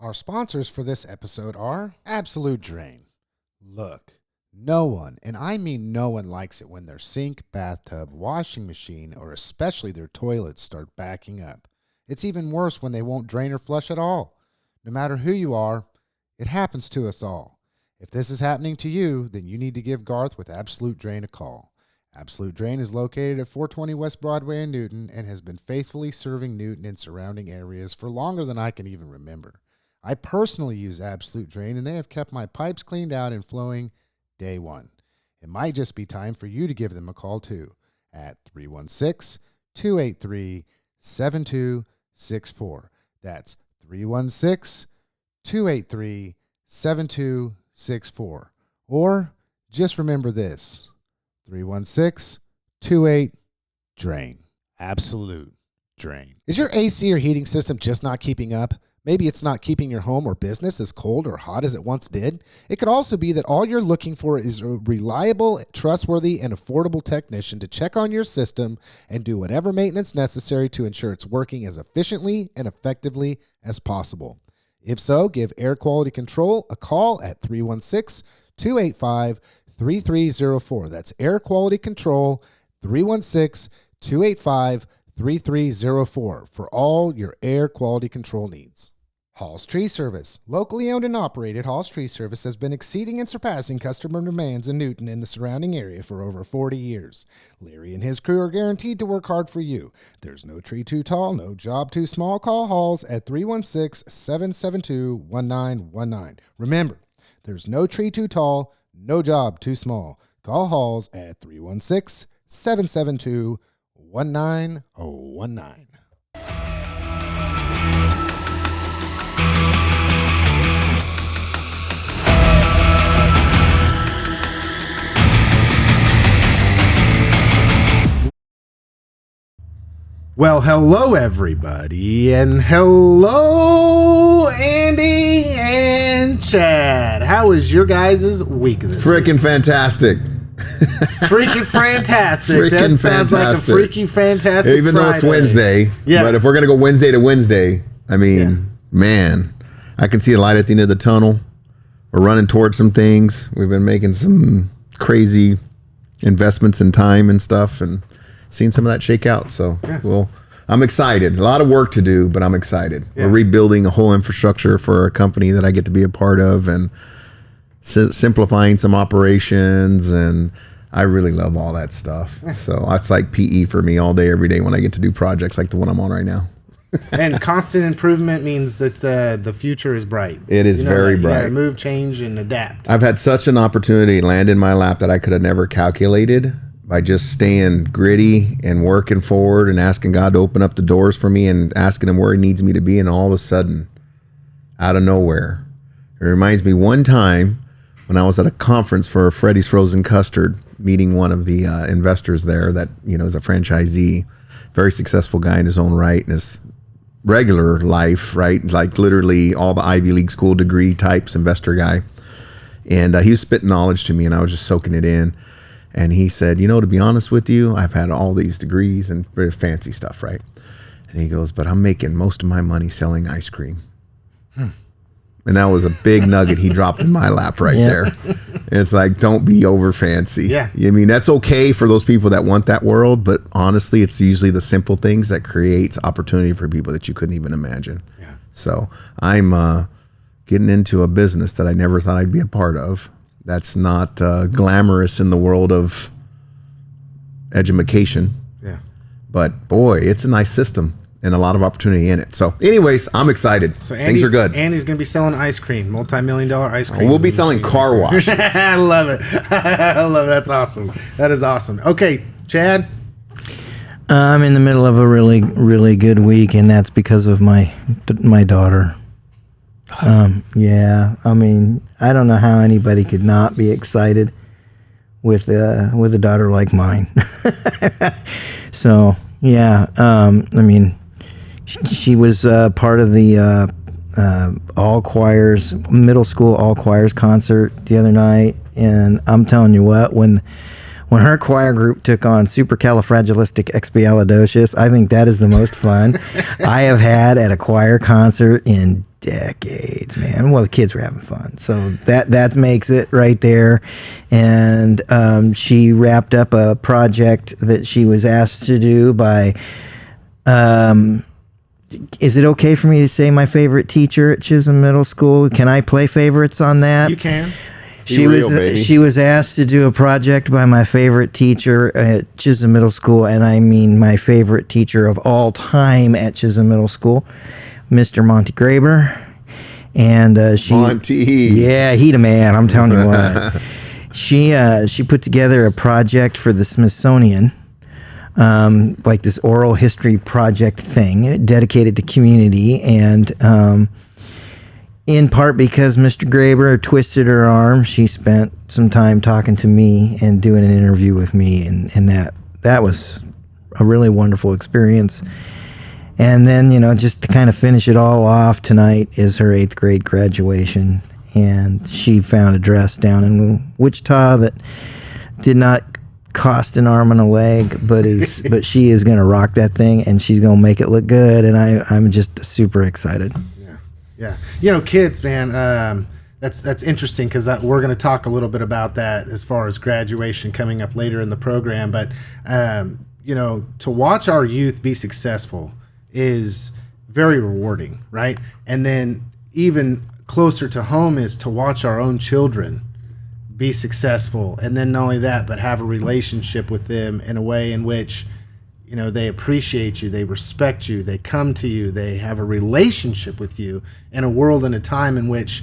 Our sponsors for this episode are Absolute Drain. Look, no one, and I mean no one, likes it when their sink, bathtub, washing machine, or especially their toilets start backing up. It's even worse when they won't drain or flush at all. No matter who you are, it happens to us all. If this is happening to you, then you need to give Garth with Absolute Drain a call. Absolute Drain is located at 420 West Broadway in Newton and has been faithfully serving Newton and surrounding areas for longer than I can even remember. I personally use Absolute Drain, and they have kept my pipes cleaned out and flowing day one. It might just be time for you to give them a call too at 316-283-7264. That's 316-283-7264. Or just remember this, 316-28-DRAIN. Absolute Drain. Is your AC or heating system just not keeping up? Maybe it's not keeping your home or business as cold or hot as it once did. It could also be that all you're looking for is a reliable, trustworthy, and affordable technician to check on your system and do whatever maintenance necessary to ensure it's working as efficiently and effectively as possible. If so, give Air Quality Control a call at 316-285-3304. That's Air Quality Control, 316-285-3304 for all your air quality control needs. Hall's Tree Service. Locally owned and operated, Hall's Tree Service has been exceeding and surpassing customer demands in Newton and the surrounding area for over 40 years. Larry and his crew are guaranteed to work hard for you. There's no tree too tall, no job too small. Call Hall's at 316-772-1919. Remember, there's no tree too tall, no job too small. Call Hall's at 316-772-1919. Well, hello, everybody, and hello, Andy and Chad. How was your guys' week this Freaking week? Fantastic. Freaking fantastic. Freaking that sounds fantastic. like a freaking fantastic Even Friday. though it's Wednesday. Yeah. But if we're going to go Wednesday to Wednesday, I mean, man, I can see a light at the end of the tunnel. We're running towards some things. We've been making some crazy investments in time and stuff and seen some of that shake out. So, well, I'm excited. A lot of work to do, but I'm excited. Yeah. We're rebuilding a whole infrastructure for a company that I get to be a part of and simplifying some operations. And I really love all that stuff. So that's like PE for me all day, every day when I get to do projects like the one I'm on right now. And constant improvement means that the future is bright. It is very bright. You gotta move, change, and adapt. I've had such an opportunity land in my lap that I could have never calculated by just staying gritty and working forward and asking God to open up the doors for me and asking him where he needs me to be. And all of a sudden, out of nowhere, it reminds me one time when I was at a conference for Freddy's Frozen Custard, meeting one of the investors there that, you know, is a franchisee, very successful guy in his own right, in his regular life, right? Like literally all the Ivy League school degree types, investor guy. And he was spitting knowledge to me and I was just soaking it in. And he said, you know, to be honest with you, I've had all these degrees and very fancy stuff, right? And he goes, but I'm making most of my money selling ice cream. And that was a big nugget he dropped in my lap right there. And it's like, don't be over fancy. Yeah. I mean, that's okay for those people that want that world, but honestly, it's usually the simple things that creates opportunity for people that you couldn't even imagine. Yeah. So I'm getting into a business that I never thought I'd be a part of. That's not glamorous in the world of education. Yeah. But boy, it's a nice system and a lot of opportunity in it. So anyways, I'm excited. So things are good. Andy's going to be selling ice cream, multi-million-dollar ice cream. We'll be selling car washes. I love it. I love it. That's awesome. That is awesome. Okay, Chad? I'm in the middle of a really, really good week, and that's because of my daughter. Awesome. Yeah, I mean, I don't know how anybody could not be excited with a daughter like mine. So, yeah, I mean, she was part of the all choirs, middle school all choirs concert the other night, and I'm telling you what, when her choir group took on Supercalifragilisticexpialidocious, I think that is the most fun I have had at a choir concert in decades, man. Well, the kids were having fun, so that makes it right there. And she wrapped up a project that she was asked to do by. Is it okay for me to say my favorite teacher at Chisholm Middle School? Can I play favorites on that? You can. She was asked to do a project by my favorite teacher at Chisholm Middle School, and I mean my favorite teacher of all time at Chisholm Middle School, Mr. Monty Graber. And Monty. Yeah, he the man, I'm telling you what. She put together a project for the Smithsonian, like this oral history project thing dedicated to community, and in part because Mr. Graber twisted her arm, she spent some time talking to me and doing an interview with me, and that was a really wonderful experience. And then, just to kind of finish it all off, tonight is her 8th grade graduation, and she found a dress down in Wichita that did not cost an arm and a leg, but she is going to rock that thing, and she's going to make it look good, and I'm just super excited. Yeah. Kids, man, that's interesting because we're going to talk a little bit about that as far as graduation coming up later in the program. But, to watch our youth be successful is very rewarding, right? And then even closer to home is to watch our own children be successful. And then not only that, but have a relationship with them in a way in which they appreciate you, they respect you, they come to you, they have a relationship with you in a world and a time in which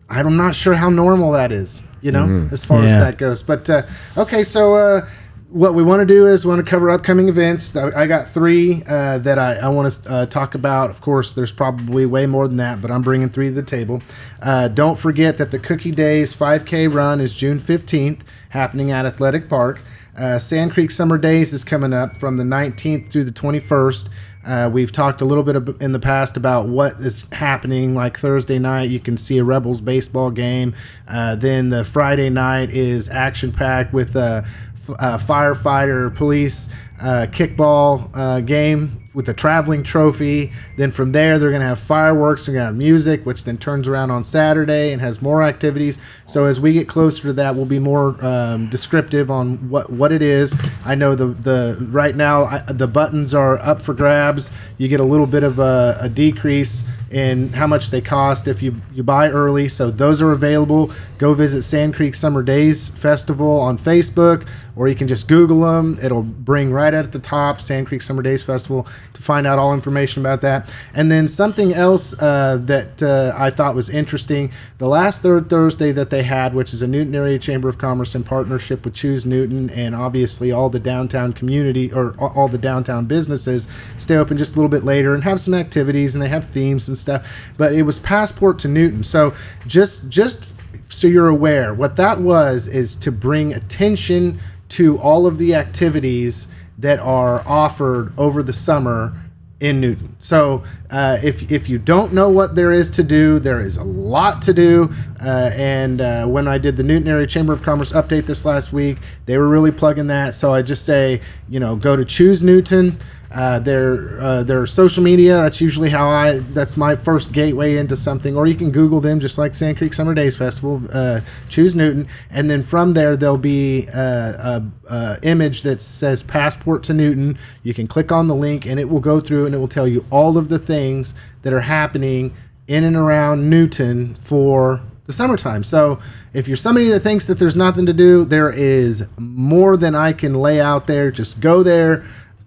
I'm not sure how normal that is, as far as that goes. But, okay, so what we want to do is we want to cover upcoming events. I got 3 that I want to talk about. Of course, there's probably way more than that, but I'm bringing 3 to the table. Don't forget that the Cookie Days 5K run is June 15th, happening at Athletic Park. Sand Creek Summer Days is coming up from the 19th through the 21st. We've talked a little bit in the past about what is happening. Like Thursday night, you can see a Rebels baseball game. Then the Friday night is action-packed with firefighter, police, kickball game with the traveling trophy. Then from there, they're going to have fireworks. They're going to have music, which then turns around on Saturday and has more activities. So as we get closer to that, we'll be more descriptive on what it is. I know the right now the buttons are up for grabs. You get a little bit of a decrease in how much they cost if you buy early. So those are available. Go visit Sand Creek Summer Days Festival on Facebook, or you can just Google them. It'll bring right at the top Sand Creek Summer Days Festival to find out all information about that. And then something else that I thought was interesting, the last third Thursday that they had, which is a Newton Area Chamber of Commerce in partnership with Choose Newton, and obviously all the downtown community or all the downtown businesses stay open just a little bit later and have some activities, and they have themes and stuff. But it was Passport to Newton. So just so you're aware, what that was is to bring attention to all of the activities that are offered over the summer in Newton. So if you don't know what there is to do, there is a lot to do. And when I did the Newton Area Chamber of Commerce update this last week, they were really plugging that. So I just say, go to Choose Newton. Their social media, that's usually that's my first gateway into something. Or you can Google them, just like Sand Creek Summer Days Festival, Choose Newton, and then from there there'll be a image that says Passport to Newton. You can click on the link and it will go through and it will tell you all of the things that are happening in and around Newton for the summertime. So if you're somebody that thinks that there's nothing to do, there is more than I can lay out there. Just go there,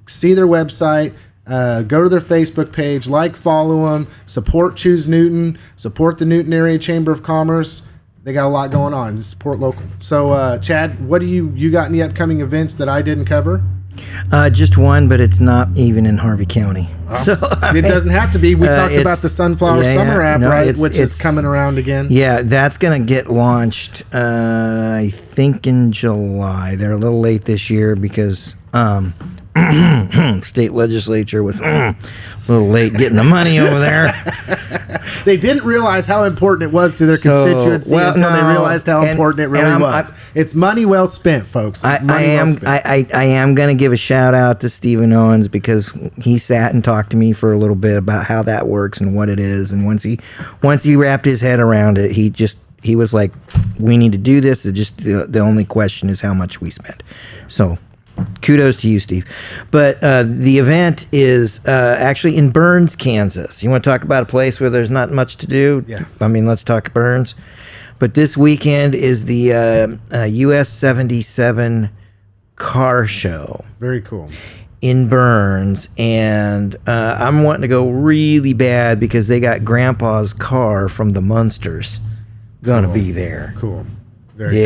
see their website, go to their Facebook page, follow them, support Choose Newton, support the Newton Area Chamber of Commerce. They got a lot going on. Support local. So, Chad, what do you got any upcoming events that I didn't cover? Just one, but it's not even in Harvey County. So it doesn't have to be. We talked about the Sunflower Summer app, right? Which is coming around again. Yeah, that's going to get launched, I think, in July. They're a little late this year because state legislature was a little late getting the money over there. They didn't realize how important it was to their constituency until they realized how important it really was. It's money well spent, folks. I am going to give a shout out to Stephen Owens because he sat and talked to me for a little bit about how that works and what it is. And once he wrapped his head around it, he was like, we need to do this. It's just the only question is how much we spend. So kudos to you, Steve. But the event is actually in Burns, Kansas. You want to talk about a place where there's not much to do? Yeah. I mean, let's talk Burns. But this weekend is the US 77 car show. Very cool. In Burns. And I'm wanting to go really bad because they got Grandpa's car from the Munsters going to be there. Cool. Very cool.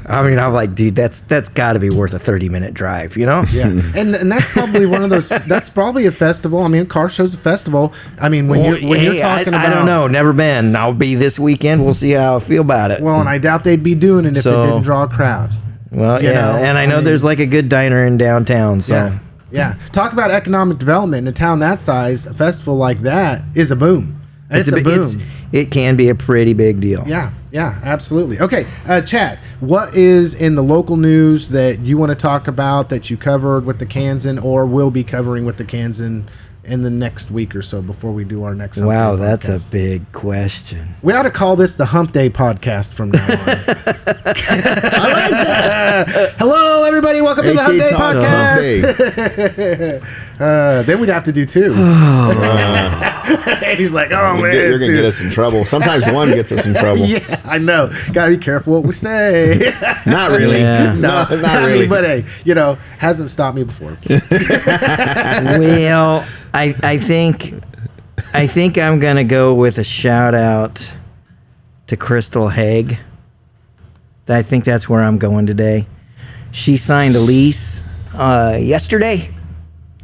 I mean, I'm like, dude, that's got to be worth a 30-minute drive, you know? Yeah, and that's probably one of those. That's probably a festival. I mean, car show's a festival. I mean, when you're talking about, I don't know, never been. I'll be this weekend. We'll see how I feel about it. Well, and I doubt they'd be doing it if it didn't draw a crowd. Well, and I know there's like a good diner in downtown. So yeah. Talk about economic development in a town that size. A festival like that is a boom. It's a boom. It can be a pretty big deal. Yeah, absolutely. Okay, Chad, what is in the local news that you want to talk about that you covered with the Kansan or will be covering with the Kansan in the next week or so before we do our next Hump Wow, Day that's podcast? A big question. We ought to call this the Hump Day podcast from now on. I like that. Hello, everybody. Welcome to the Hump Day podcast. Then we'd have to do two. And he's like, oh, man. You're going to get us in trouble. Sometimes one gets us in trouble. Yeah, I know. Got to be careful what we say. Not really. Yeah. No, not really. But hey, hasn't stopped me before. Well, I think I'm gonna go with a shout out to Crystal Haig. I think that's where I'm going today. She signed a lease yesterday.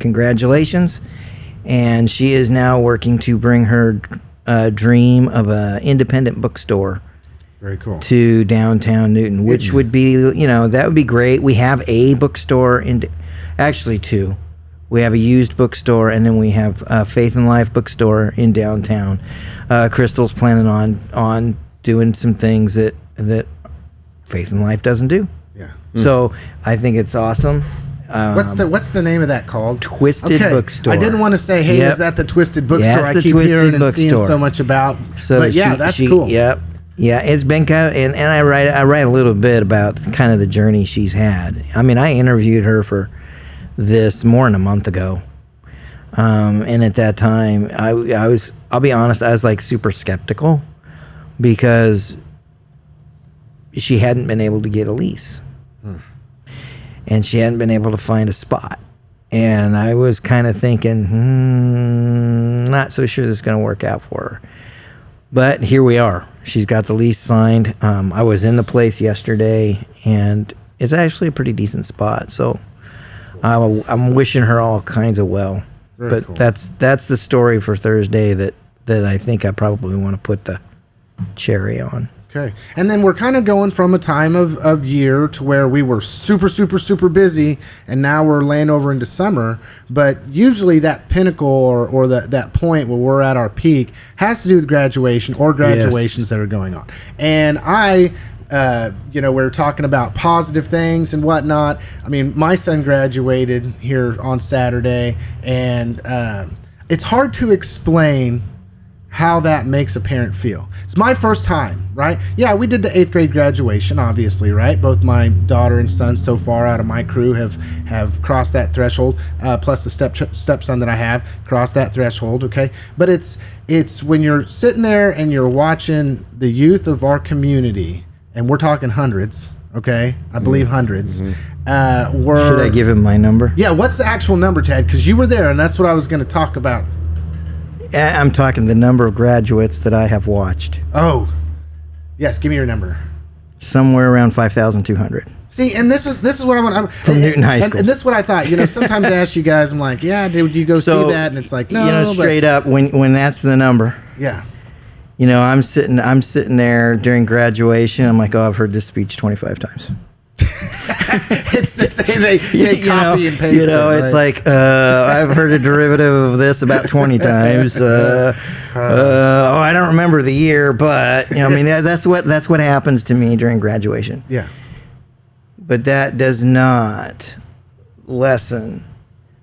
Congratulations. And she is now working to bring her dream of an independent bookstore. Very cool. To downtown Newton, which would be, that would be great. We have a bookstore actually two. We have a used bookstore, and then we have a Faith and Life bookstore in downtown. Crystal's planning on doing some things that Faith and Life doesn't do. Yeah. So I think it's awesome. What's the name of that called? Twisted Bookstore. I didn't want to say, hey, is that the Twisted Bookstore Yeah, I keep hearing and seeing so much about? So but yeah, that's cool. Yep. Yeah, it's been kind of, and I write a little bit about kind of the journey she's had. I mean, I interviewed her for this more than a month ago, and at that time, I'll be honest, I was like super skeptical because she hadn't been able to get a lease, and she hadn't been able to find a spot, and I was kind of thinking, not so sure this is going to work out for her. But here we are. She's got the lease signed. I was in the place yesterday, and it's actually a pretty decent spot. So I'm wishing her all kinds of well. Very cool. That's the story for Thursday that I think I probably want to put the cherry on. Okay. And then we're kind of going from a time of year to where we were super, super, super busy, and now we're laying over into summer. But usually that pinnacle or that point where we're at our peak has to do with graduation or graduations that are going on. And we're talking about positive things and whatnot. I mean, my son graduated here on Saturday, and it's hard to explain how that makes a parent feel. It's my first time, right? Yeah, we did the 8th grade graduation, obviously, right? Both my daughter and son so far out of my crew have crossed that threshold, plus the stepson that I have crossed that threshold, okay? But it's when you're sitting there and you're watching the youth of our community, and we're talking hundreds, okay? I believe hundreds. Should I give him my number? Yeah, what's the actual number, Chad? Because you were there, and that's what I was going to talk about. I'm talking the number of graduates that I have watched. Oh, yes. Give me your number. Somewhere around 5,200. See, and this is what I want. From Newton High School. And this is what I thought. Sometimes I ask you guys, I'm like, yeah, did you go see that? And it's like, no. Straight up, when that's the number. Yeah. I'm sitting there during graduation. I'm like, oh, I've heard this speech 25 times. It's the same. They copy and paste. It's like I've heard a derivative of this about 20 times. I I don't remember the year, but I mean, that's what happens to me during graduation. Yeah. But that does not lessen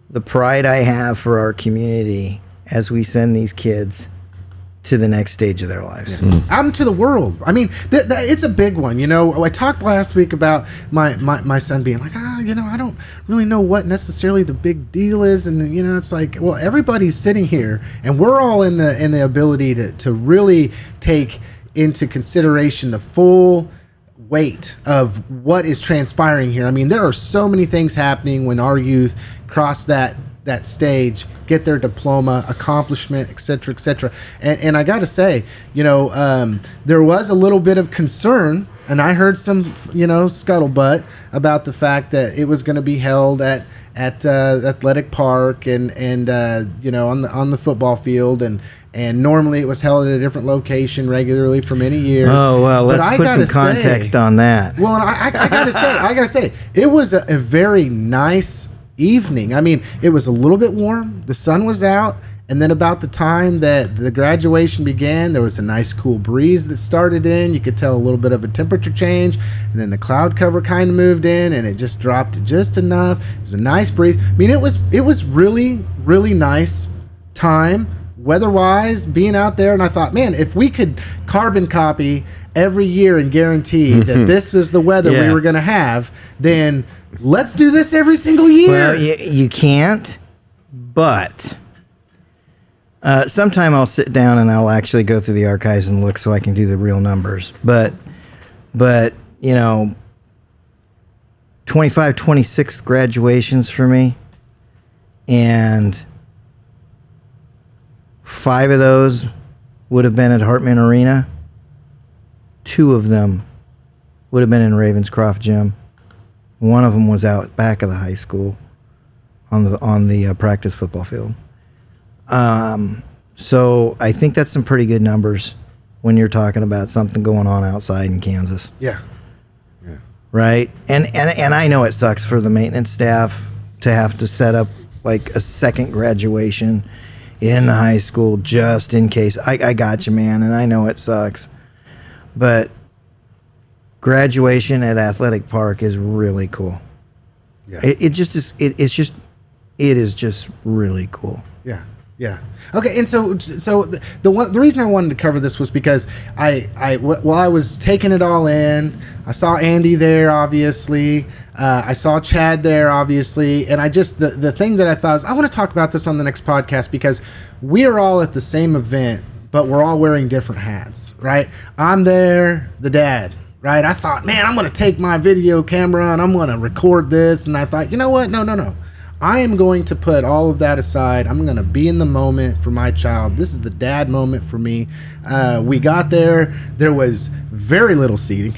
the pride I have for our community as we send these kids to the next stage of their lives. Yeah. Out into the world. I mean, it's a big one. I talked last week about my son being like, I don't really know what necessarily the big deal is. And, it's like, well, everybody's sitting here and we're all in the ability to really take into consideration the full weight of what is transpiring here. I mean, there are so many things happening when our youth cross that stage, get their diploma, accomplishment, et cetera, and I got to say, there was a little bit of concern, and I heard some, scuttlebutt about the fact that it was going to be held at Athletic Park and on the football field, and normally it was held at a different location regularly for many years. Oh well, let's put some context on that. Well, and I gotta say, it was a very nice evening. I mean, it was a little bit warm. The sun was out, and then about the time that the graduation began, there was a nice cool breeze that started in. You could tell a little bit of a temperature change, and then the cloud cover kind of moved in, and it just dropped just enough. It was a nice breeze. I mean, it was really, really nice time weather-wise being out there, and I thought, man, if we could carbon copy every year and guarantee that this is the weather we were going to have, then let's do this every single year. Well, you can't, but sometime I'll sit down and I'll actually go through the archives and look so I can do the real numbers. But 25, 26 graduations for me, and 5 of those would have been at Hartman Arena. 2 of them would have been in Ravenscroft Gym. One of them was out back of the high school on the practice football field. So I think that's some pretty good numbers when you're talking about something going on outside in Kansas. Yeah. Right? And I know it sucks for the maintenance staff to have to set up like a second graduation in the high school just in case. I got you, man, and I know it sucks. But graduation at Athletic Park is really cool. Yeah. It is just really cool. Yeah. Okay, and so the reason I wanted to cover this was because while I was taking it all in, I saw Andy there, obviously. I saw Chad there, obviously, and the thing that I thought is I want to talk about this on the next podcast because we are all at the same event, but we're all wearing different hats, right? I'm there, the dad, right? I thought, man, I'm going to take my video camera and I'm going to record this, and I thought, you know what? No. I am going to put all of that aside. I'm going to be in the moment for my child. This is the dad moment for me. We got there. There was very little seating.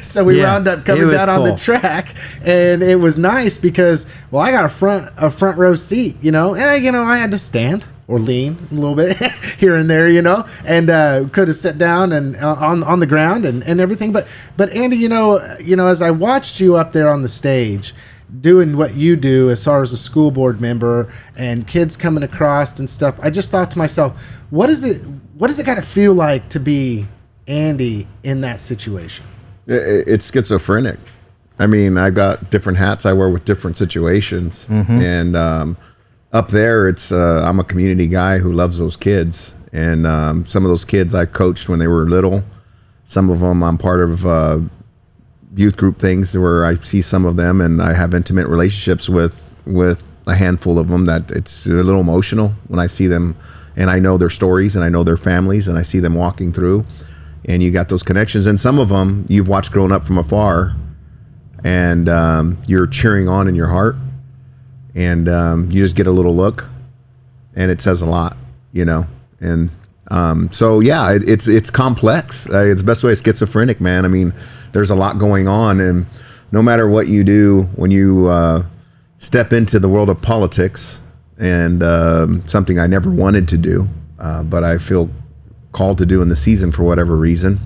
So we wound up coming down on the track, and it was nice because, well, I got a front row seat, and, I had to stand or lean a little bit here and there, and could have sat down and on the ground and everything. But Andy, as I watched you up there on the stage, doing what you do as far as a school board member and kids coming across and stuff, I just thought to myself, what does it got to feel like to be Andy in that situation? It's schizophrenic. I mean, I got different hats I wear with different situations, and up there, it's I'm a community guy who loves those kids, and some of those kids I coached when they were little. Some of them I'm part of youth group things where I see some of them, and I have intimate relationships with a handful of them that it's a little emotional when I see them, and I know their stories and I know their families, and I see them walking through, and you got those connections. And some of them you've watched growing up from afar, and you're cheering on in your heart, and you just get a little look, and it says a lot, and so yeah, it's complex. It's the best way. It's schizophrenic, man. I mean, there's a lot going on, and no matter what you do, when you step into the world of politics, and something I never wanted to do, but I feel called to do in the season for whatever reason,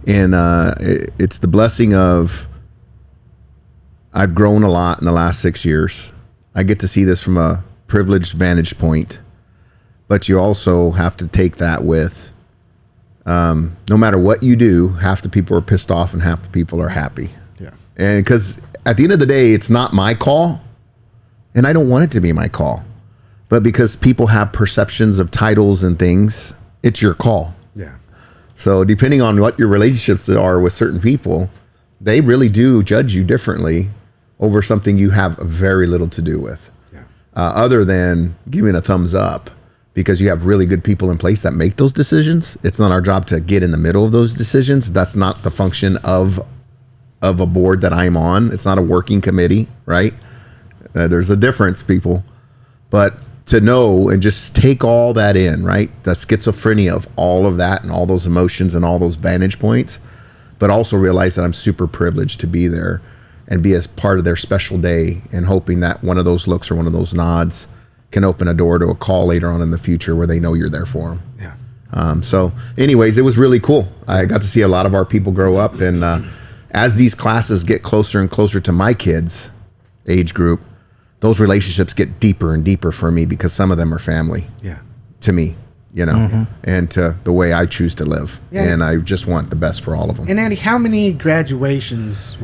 it's the blessing of I've grown a lot in the last 6 years. I get to see this from a privileged vantage point, but you also have to take that with, no matter what you do, half the people are pissed off and half the people are happy. Yeah. And because at the end of the day, it's not my call, and I don't want it to be my call. But because people have perceptions of titles and things, it's your call. Yeah. So depending on what your relationships are with certain people, they really do judge you differently over something you have very little to do with. Yeah. Other than giving a thumbs up, because you have really good people in place that make those decisions. It's not our job to get in the middle of those decisions. That's not the function of a board that I'm on. It's not a working committee, right? There's a difference, people. But to know and just take all that in, right? The schizophrenia of all of that and all those emotions and all those vantage points, but also realize that I'm super privileged to be there and be as part of their special day, and hoping that one of those looks or one of those nods can open a door to a call later on in the future where they know you're there for them. Yeah. So anyways, it was really cool. I got to see a lot of our people grow up, and as these classes get closer and closer to my kids' age group, those relationships get deeper and deeper for me, because some of them are family to me, and to the way I choose to live. Yeah. And I just want the best for all of them. And Andy, how many graduations,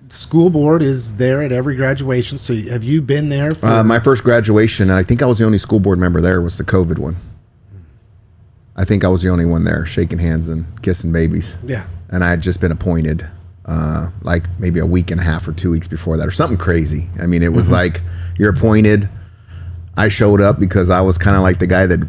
school board is there at every graduation? So have you been there for my first graduation? And I think I was the only school board member there, was the COVID one. I think I was the only one there shaking hands and kissing babies. Yeah. And I had just been appointed like maybe a week and a half or 2 weeks before that, or something crazy. I mean, it was like, you're appointed. I showed up because I was kind of like the guy that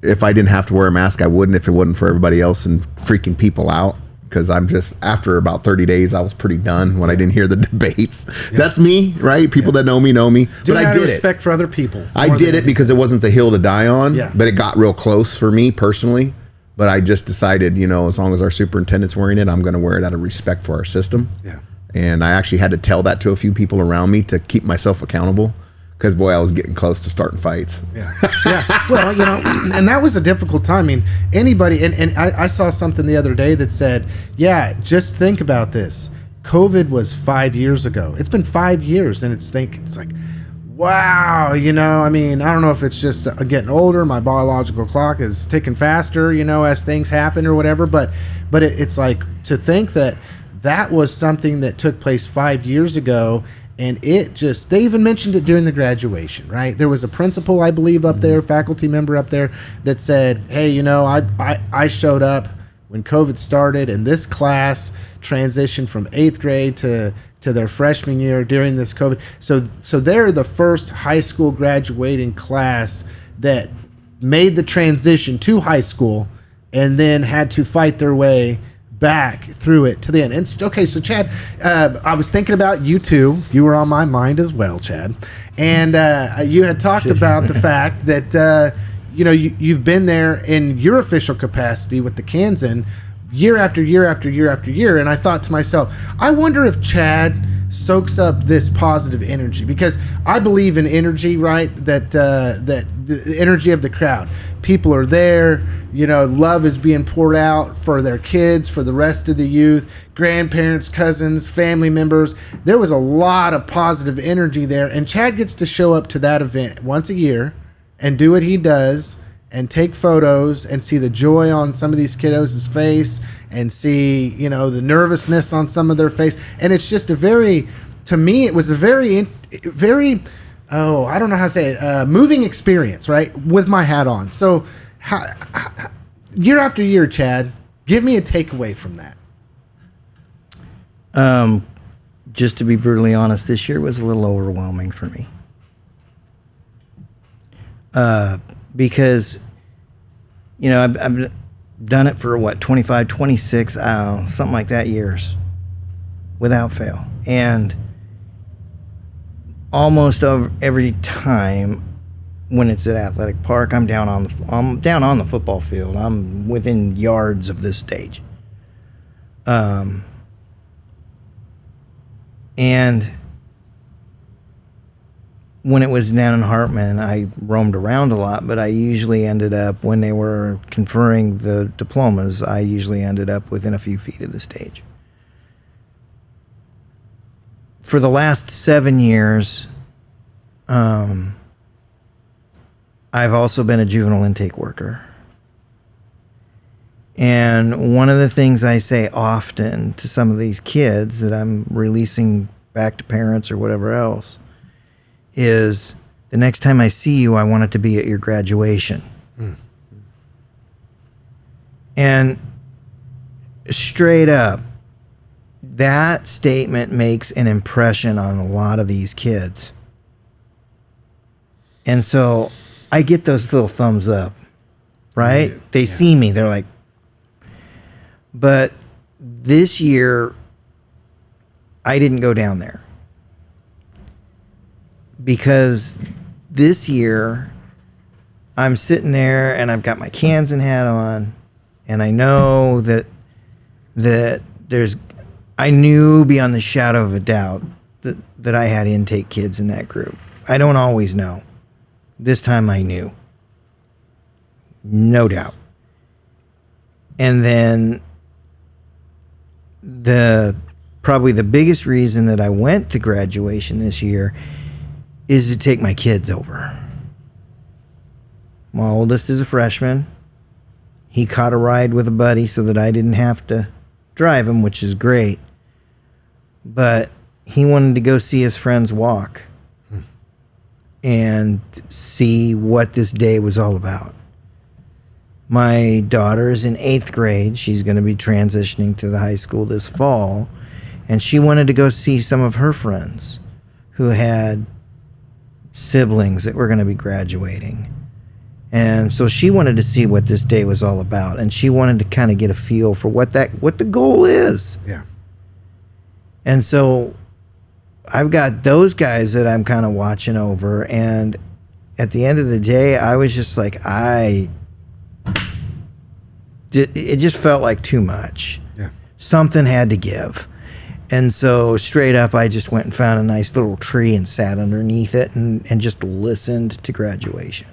if I didn't have to wear a mask, I wouldn't, if it wasn't for everybody else and freaking people out. Because I'm just, after about 30 days, I was pretty done when I didn't hear the debates. Yeah. That's me, right? People that know me know me. But I did respect for other people. I did it because it wasn't the hill to die on. Yeah. But it got real close for me personally. But I just decided, as long as our superintendent's wearing it, I'm going to wear it out of respect for our system. Yeah. And I actually had to tell that to a few people around me to keep myself accountable. Because, boy, I was getting close to starting fights. Yeah. Yeah. Well, and that was a difficult time. I mean, anybody, and I saw something the other day that said, just think about this. COVID was 5 years ago. It's been 5 years, and it's like, wow, I mean, I don't know if it's just getting older. My biological clock is ticking faster, as things happen or whatever. But it's like, to think that was something that took place 5 years ago. And they even mentioned it during the graduation, right? There was a principal, I believe, up there, faculty member up there, that said, hey, I showed up when COVID started, and this class transitioned from 8th grade to their freshman year during this COVID. So they're the first high school graduating class that made the transition to high school and then had to fight their way back through it to the end. And okay, so Chad, I was thinking about you too. You were on my mind as well, Chad. And you had talked about the fact that you've been there in your official capacity with the Kansan year after year after year after year. And I thought to myself, I wonder if Chad soaks up this positive energy, because I believe in energy, right? That the energy of the crowd. People are there, love is being poured out for their kids, for the rest of the youth, grandparents, cousins, family members. There was a lot of positive energy there, and Chad gets to show up to that event once a year and do what he does and take photos and see the joy on some of these kiddos' face and see, the nervousness on some of their face. And it's just to me, it was a very, I don't know how to say it, moving experience, right? With my hat on. So year after year, Chad, give me a takeaway from that. Just to be brutally honest, this year was a little overwhelming for me. Because, I've done it for 25, 26, something like that years without fail. And almost every time when it's at Athletic Park, I'm down on the football field. I'm within yards of this stage. And when it was down in Hartman, I roamed around a lot, but I usually ended up, when they were conferring the diplomas, I usually ended up within a few feet of the stage. For the last 7 years, I've also been a juvenile intake worker. And one of the things I say often to some of these kids that I'm releasing back to parents or whatever else is, the next time I see you, I want it to be at your graduation. And straight up, that statement makes an impression on a lot of these kids. And so I get those little thumbs up, right? They see me, they're like, but this year, I didn't go down there. Because this year, I'm sitting there and I've got my Kansan hat on, and I know that I knew beyond the shadow of a doubt that I had intake kids in that group. I don't always know. This time I knew. No doubt. And then probably the biggest reason that I went to graduation this year is to take my kids over. My oldest is a freshman. He caught a ride with a buddy so that I didn't have to drive him, which is great. But he wanted to go see his friends walk and see what this day was all about. My daughter is in 8th grade. She's going to be transitioning to the high school this fall. And she wanted to go see some of her friends who had siblings that were going to be graduating. And so she wanted to see what this day was all about. And she wanted to kind of get a feel for what the goal is. Yeah. And so I've got those guys that I'm kind of watching over. And at the end of the day, I was just like, it just felt like too much. Yeah. Something had to give. And so straight up, I just went and found a nice little tree and sat underneath it and just listened to graduation.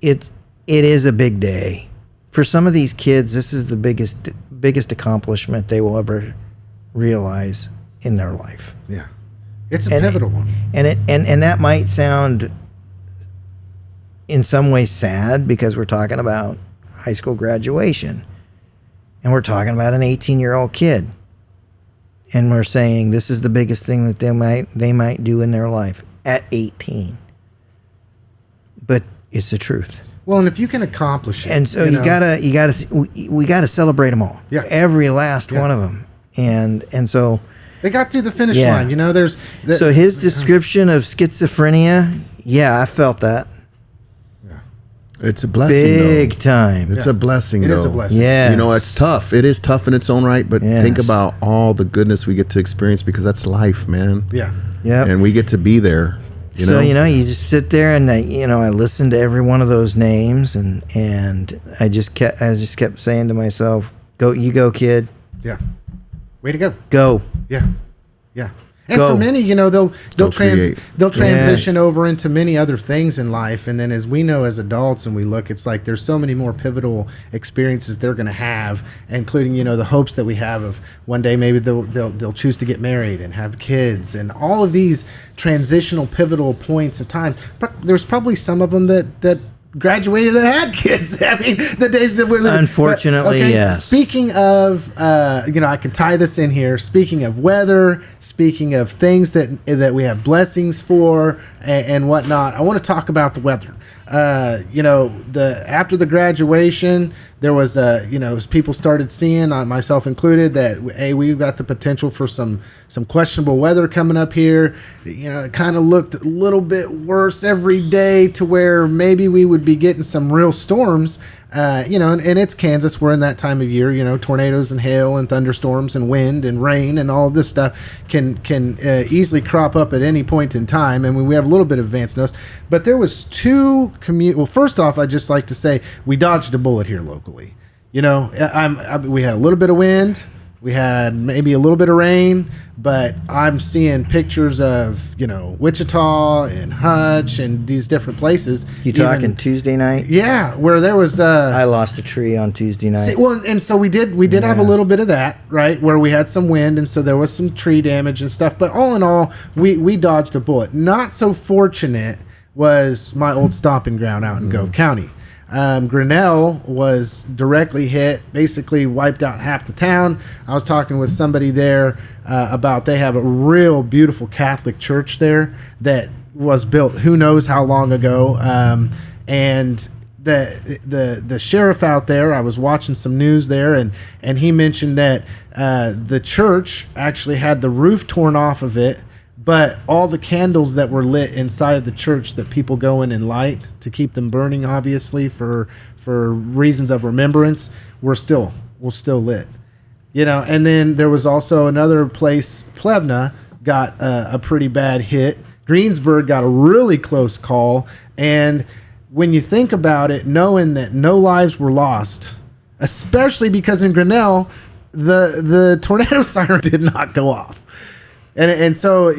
It is a big day. For some of these kids, this is the biggest accomplishment they will ever realize in their life. Yeah. It's a pivotal one. And that might sound in some ways sad because we're talking about high school graduation. And we're talking about an 18-year-old kid. And we're saying this is the biggest thing that they might do in their life at 18. But it's the truth. Well, and if you can accomplish it, and so we gotta celebrate them all. Yeah. Every last one of them. And so they got through the finish line. You know, so his description of schizophrenia, I felt that. It's a blessing, big time. It's a blessing, It though. is a blessing. Yeah. You know, it's tough. It is tough in its own right, but Yes. think about all the goodness we get to experience because that's life, man. Yeah. Yeah. And we get to be there. You know? You just sit there and I listened to every one of those names and I just kept saying to myself, you go, kid. Yeah. Way to go. Go. Yeah. Yeah. And Go. for many, they'll create. transition over into many other things in life. And then as we know as adults and we look, it's like there's so many more pivotal experiences they're going to have, including, the hopes that we have of one day maybe they'll choose to get married and have kids and all of these transitional pivotal points of time. There's probably some of them that graduated that had kids. I mean, the days that we live. Unfortunately, yes. Speaking of, I could tie this in here. Speaking of weather, speaking of things that we have blessings for and whatnot, I want to talk about the weather. After the graduation, there was as people started seeing, myself included, that we've got the potential for some questionable weather coming up here. It kind of looked a little bit worse every day to where maybe we would be getting some real storms. And it's Kansas. We're in that time of year. Tornadoes and hail and thunderstorms and wind and rain and all of this stuff can easily crop up at any point in time. And we have a little bit of advance notice. But there was well, first off, I'd just like to say we dodged a bullet here locally. We had a little bit of wind. We had maybe a little bit of rain, but I'm seeing pictures of, Wichita and Hutch and these different places. You talking Tuesday night? Yeah, where there was... I lost a tree on Tuesday night. And so we did have a little bit of that, right, where we had some wind, and so there was some tree damage and stuff. But all in all, we dodged a bullet. Not so fortunate was my old stomping ground out in Gove County. Grinnell was directly hit, basically wiped out half the town. I was talking with somebody there about they have a real beautiful Catholic church there that was built who knows how long ago. And the sheriff out there, I was watching some news there, and he mentioned that the church actually had the roof torn off of it, but all the candles that were lit inside of the church that people go in and light to keep them burning, obviously for reasons of remembrance, were still lit. And then there was also another place, Plevna got a pretty bad hit. Greensburg got a really close call, and when you think about it, knowing that no lives were lost, especially because in Grinnell, the tornado siren did not go off. And so,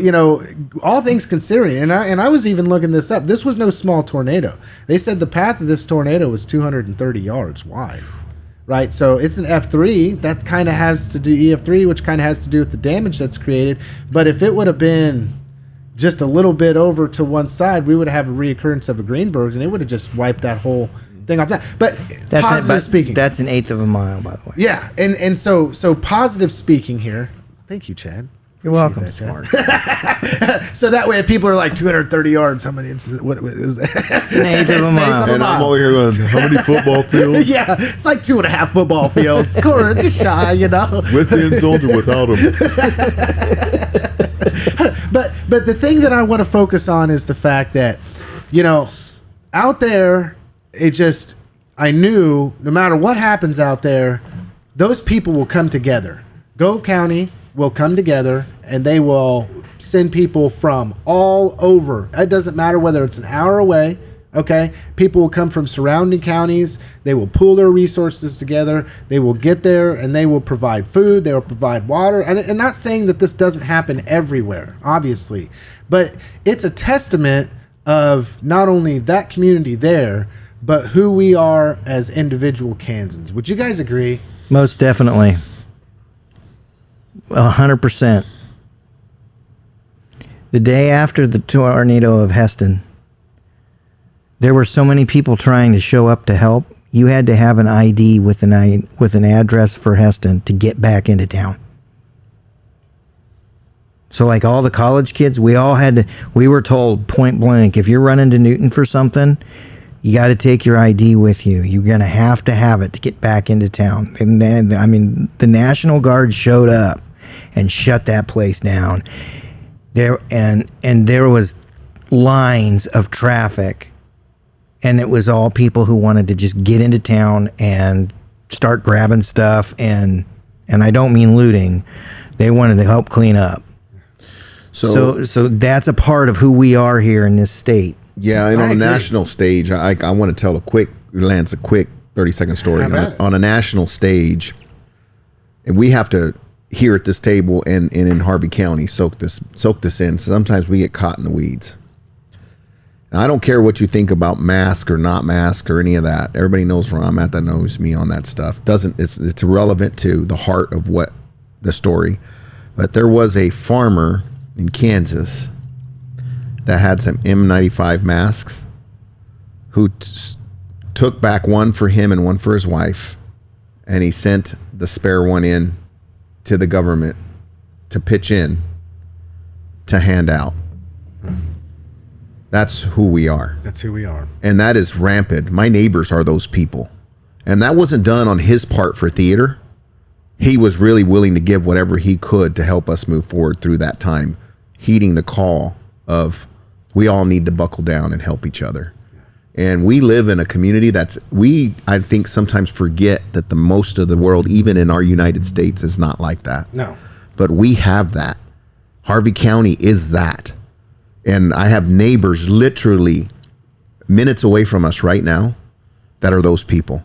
all things considering, and I was even looking this up, this was no small tornado. They said the path of this tornado was 230 yards wide, right? So it's an F3. That kind of has to do EF3, which kind of has to do with the damage that's created. But if it would have been just a little bit over to one side, we would have a reoccurrence of a Greenberg, and it would have just wiped that whole thing off. But positive speaking, that's an eighth of a mile, by the way. Yeah, and so positive speaking here. Thank you, Chad. You're welcome. That, smart. So that way, if people are like 230 yards, how many? What is that? An eighth of a mile. And I'm over here going, how many football fields? Yeah, it's like 2.5 football fields. Corner, just shy, With the end zones or without them? But the thing that I want to focus on is the fact that, out there, I knew no matter what happens out there, those people will come together. Gove County will come together, and they will send people from all over. It doesn't matter whether it's an hour away, okay? People will come from surrounding counties. They will pool their resources together. They will get there, and they will provide food. They will provide water. And not saying that this doesn't happen everywhere, obviously, but it's a testament of not only that community there, but who we are as individual Kansans. Would you guys agree? Most definitely. 100%. The day after the tornado of Heston, there were so many people trying to show up to help. You had to have an ID with an address for Heston to get back into town. So like all the college kids, we were told point blank, if you're running to Newton for something, you got to take your ID with you. You're going to have it to get back into town. And then, the National Guard showed up and shut that place down. There was lines of traffic, and it was all people who wanted to just get into town and start grabbing stuff, and I don't mean looting. They wanted to help clean up. So that's a part of who we are here in this state. Yeah, and on a national stage, I want to tell a quick 30-second story. On a national stage, and we have to, here at this table and in Harvey County, soak this in. Sometimes we get caught in the weeds. And I don't care what you think about mask or not mask or any of that. Everybody knows where I'm at that knows me on that stuff. It's irrelevant to the heart of what the story. But there was a farmer in Kansas that had some M95 masks who took back one for him and one for his wife, and he sent the spare one in to the government to pitch in to hand out. That's who we are. That's who we are. And that is rampant. My neighbors are those people. And that wasn't done on his part for theater. He was really willing to give whatever he could to help us move forward through that time, heeding the call of we all need to buckle down and help each other. And we live in a community I think sometimes forget that the most of the world, even in our United States, is not like that. No. But we have that. Harvey County is that. And I have neighbors literally minutes away from us right now that are those people.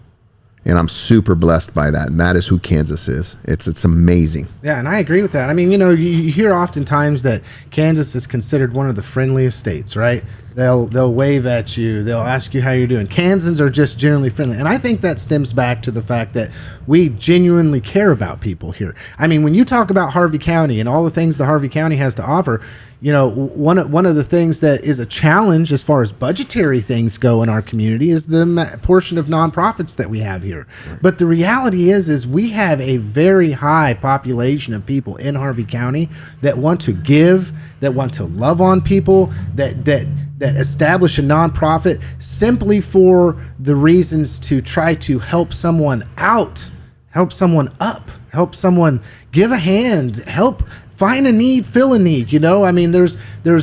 And I'm super blessed by that. And that is who Kansas is. It's amazing. Yeah, and I agree with that. I mean, you hear oftentimes that Kansas is considered one of the friendliest states, right? They'll wave at you. They'll ask you how you're doing. Kansans are just generally friendly. And I think that stems back to the fact that we genuinely care about people here. I mean, when you talk about Harvey County and all the things that Harvey County has to offer, you know, one of the things that is a challenge as far as budgetary things go in our community is the portion of nonprofits that we have here. Right. But the reality is we have a very high population of people in Harvey County that want to give, that want to love on people, that establish a nonprofit simply for the reasons to try to help someone out, help someone up, help someone give a hand, help find a need, fill a need. You know, I mean, there's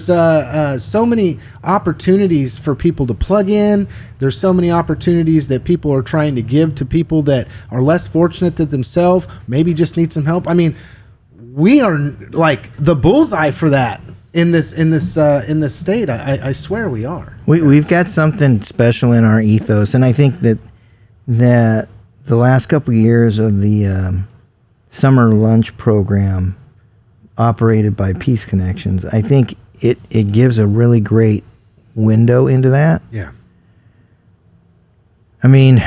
so many opportunities for people to plug in. There's so many opportunities that people are trying to give to people that are less fortunate than themselves, maybe just need some help. I mean, we are like the bullseye for that. In this state, I swear we are. We've got something special in our ethos, and I think that the last couple of years of the summer lunch program operated by Peace Connections, I think it gives a really great window into that. Yeah. I mean,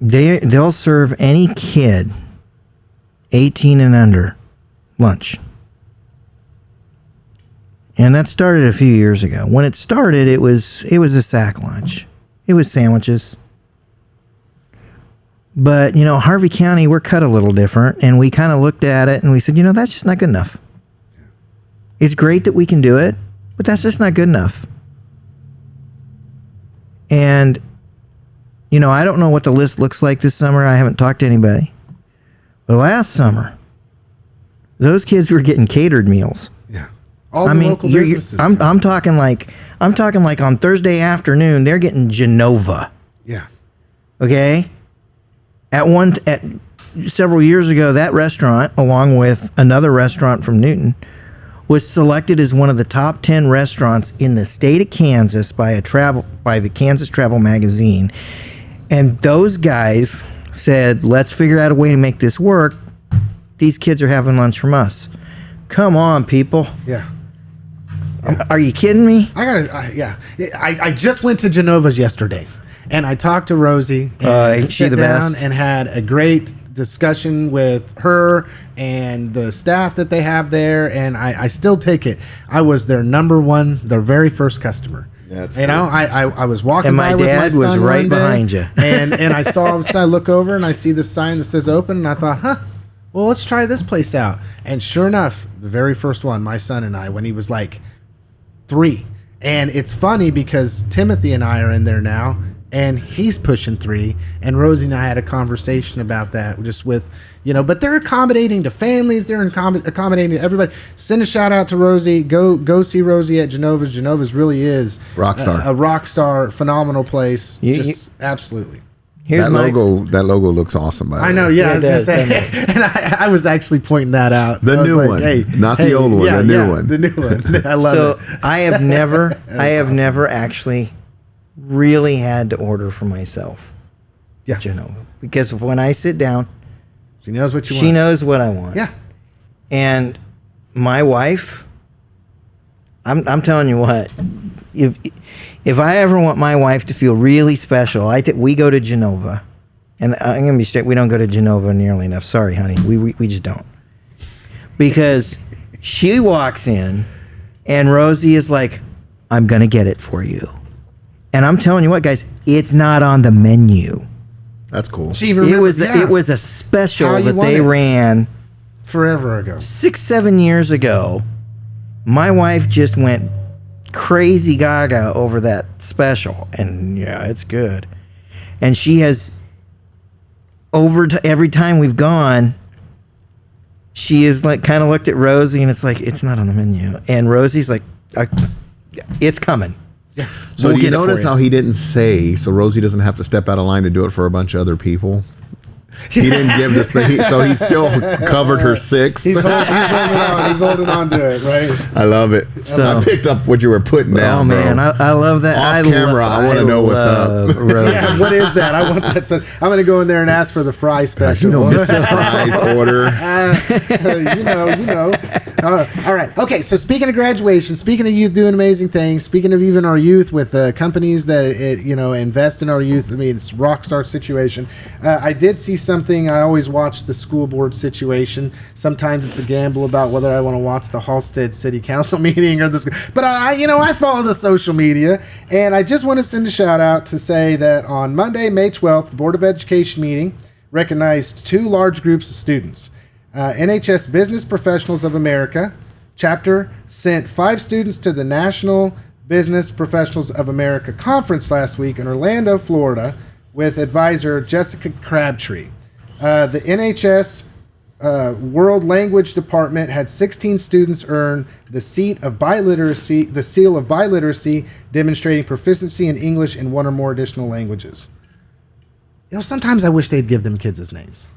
they'll serve any kid 18 and under lunch. And that started a few years ago. When it started, it was a sack lunch. It was sandwiches. But, you know, Harvey County, we're cut a little different, and we kind of looked at it and we said, you know, that's just not good enough. It's great that we can do it, but that's just not good enough. And, you know, I don't know what the list looks like this summer. I haven't talked to anybody. But last summer, those kids were getting catered meals. Yeah, all the local businesses. I'm talking like on Thursday afternoon, they're getting Genova. Yeah. Okay. At several years ago, that restaurant, along with another restaurant from Newton, was selected as one of the top 10 restaurants in the state of Kansas by the Kansas Travel Magazine. And those guys said, let's figure out a way to make this work. These kids are having lunch from us. Come on, people. Yeah. Are you kidding me? I just went to Genova's yesterday, and I talked to Rosie. And ain't she the best? And had a great discussion with her and the staff that they have there, and I still take it. I was their their very first customer. That's you know, I was walking and my by with my dad son was right one day, behind you. and I saw this. I look over and I see this sign that says open, and I thought, well, let's try this place out. And sure enough, the very first one, my son and I, when he was like 3. And it's funny because Timothy and I are in there now, and he's pushing 3. And Rosie and I had a conversation about that, just with, you know, but they're accommodating to families. They're accommodating to everybody. Send a shout out to Rosie. Go see Rosie at Genova's. Genova's really is a rock star, phenomenal place. Absolutely. That logo looks awesome, by the way. I know, yeah, I was going to say. And I was actually pointing that out. The new one. Not the old one, the new one. The new one. I love it. So I have never actually really had to order for myself. Yeah. Genova. Because when I sit down, she knows what you want. She knows what I want. Yeah. And my wife, I'm telling you what, if I ever want my wife to feel really special, we go to Genova. And I'm going to be straight, we don't go to Genova nearly enough. Sorry, honey. We just don't. Because she walks in and Rosie is like, I'm going to get it for you. And I'm telling you what, guys, it's not on the menu. That's cool. It was a special that they ran forever ago. 6-7 years ago. My wife just went crazy gaga over that special, and yeah, it's good. And she has every time we've gone, she is like kind of looked at Rosie, and it's like, it's not on the menu. And Rosie's like, it's coming. Yeah. So do you notice how he didn't say, so Rosie doesn't have to step out of line to do it for a bunch of other people? He didn't give this, so he still covered her 6. He's holding on to it, right? I love it. So I picked up what you were putting down, man, bro. I love that. Off camera, I want to know what's up. Rosie. Yeah, what is that? I want that. So I'm going to go in there and ask for the fry special. You know, Mrs. Fry's order. you know. All right. Okay. So speaking of graduation, speaking of youth doing amazing things, speaking of even our youth with companies that invest in our youth. I mean, it's a rock star situation. I did see something. I always watch the school board situation. Sometimes it's a gamble about whether I want to watch the Halstead City Council meeting or this. But I follow the social media, and I just want to send a shout out to say that on Monday, May 12th, the Board of Education meeting recognized 2 large groups of students. NHS Business Professionals of America chapter sent 5 students to the National Business Professionals of America conference last week in Orlando, Florida, with advisor Jessica Crabtree. The NHS World Language Department had 16 students earn the seal of biliteracy, demonstrating proficiency in English and 1 or more additional languages. Sometimes I wish they'd give them kids' names.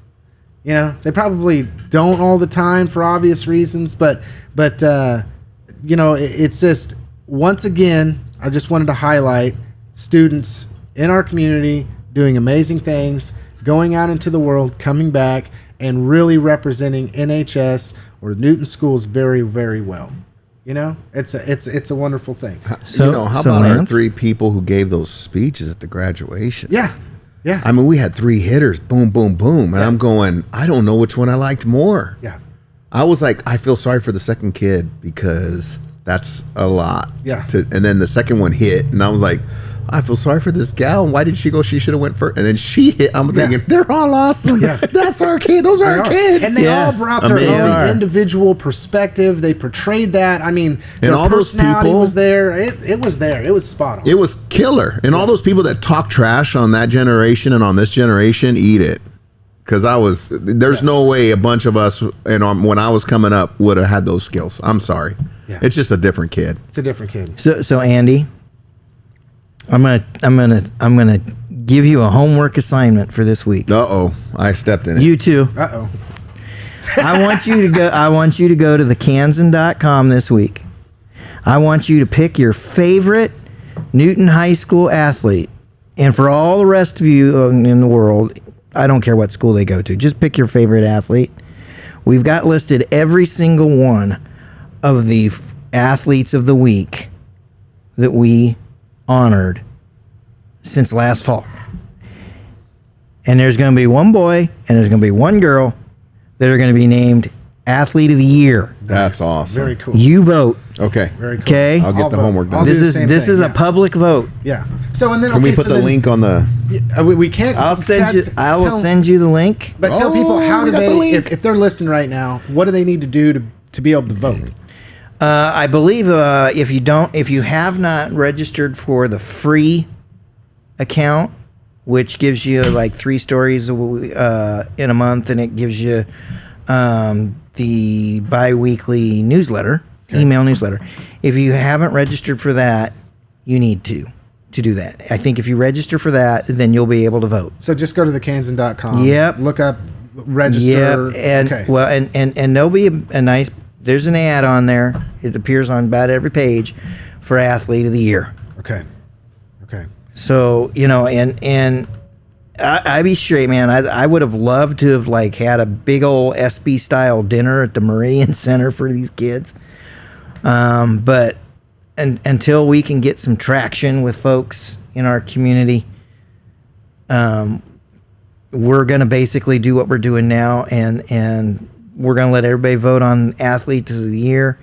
They probably don't all the time for obvious reasons, but it's just, once again, I just wanted to highlight students in our community doing amazing things, going out into the world, coming back, and really representing NHS or Newton schools very, very well. It's a wonderful thing. How about our 3 people who gave those speeches at the graduation? Yeah. I mean, we had 3 hitters, boom, boom, boom, and I'm going, I don't know which one I liked more. Yeah. I was like, I feel sorry for the second kid because that's a lot. Yeah. And then the second one hit, and I was like, I feel sorry for this gal. Why did she go? She should have went first. And then she hit. I'm thinking, they're all awesome. Yeah. That's our kid. Those are our kids. And they all brought their own individual perspective. They portrayed that. I mean, their all those personality people was there. It was there. It was spot on. It was killer. And all those people that talk trash on that generation and on this generation, eat it. Because there's no way a bunch of us, when I was coming up, would have had those skills. I'm sorry. Yeah. It's just a different kid. It's a different kid. So Andy, I'm gonna give you a homework assignment for this week. I stepped in it. You too. I want you to go to thekansan.com this week. I want you to pick your favorite Newton High School athlete, and for all the rest of you in the world, I don't care what school they go to. Just pick your favorite athlete. We've got listed every single one of the athletes of the week that we honored since last fall. And there's going to be one boy and there's going to be one girl that are going to be named Athlete of the Year. That's awesome. Very cool. You vote. Okay. Very cool. Okay. I'll get the homework done. This is a public vote. Yeah. So and then can we put the link on the? We can't. I will send you the link. But tell people how do they, if they're listening right now, what do they need to do to be able to vote? I believe if you have not registered for the free account, which gives you like 3 stories in a month, and it gives you the bi-weekly newsletter, email newsletter. If you haven't registered for that, you need to do that. I think if you register for that, then you'll be able to vote. So just go to thekansan.com. Yep. Look up register. Yep. And there'll be a nice. There's an ad on there. It appears on about every page for Athlete of the Year. Okay. So, and I be straight, man. I would have loved to have had a big old SB style dinner at the Meridian Center for these kids. But until we can get some traction with folks in our community, we're going to basically do what we're doing now, and we're going to let everybody vote on Athletes of the Year.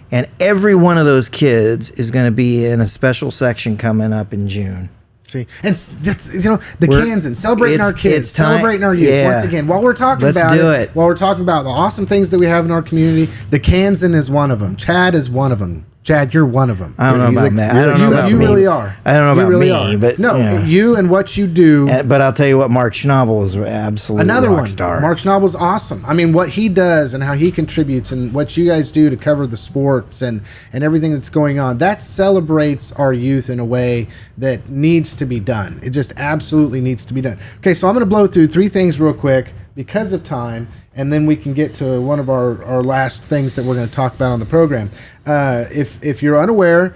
And every one of those kids is going to be in a special section coming up in June. See, and that's Kansan celebrating our kids, celebrating our youth. Yeah. Once again, while we're talking Let's about do it, while we're talking about the awesome things that we have in our community, the Kansan is one of them. Chad is one of them. Chad, you're one of them. I don't know about that. I don't know about you me. really are. I don't know about really me, are. but no, you and what you do. But I'll tell you what, Mark Schnabel is absolutely another rock one. star. Mark Schnabel's awesome. I mean, what he does and how he contributes and what you guys do to cover the sports and everything that's going on, that celebrates our youth in a way that needs to be done. It just absolutely needs to be done. Okay, so I'm going to blow through 3 things real quick because of time, and then we can get to one of our last things that we're going to talk about on the program. If you're unaware,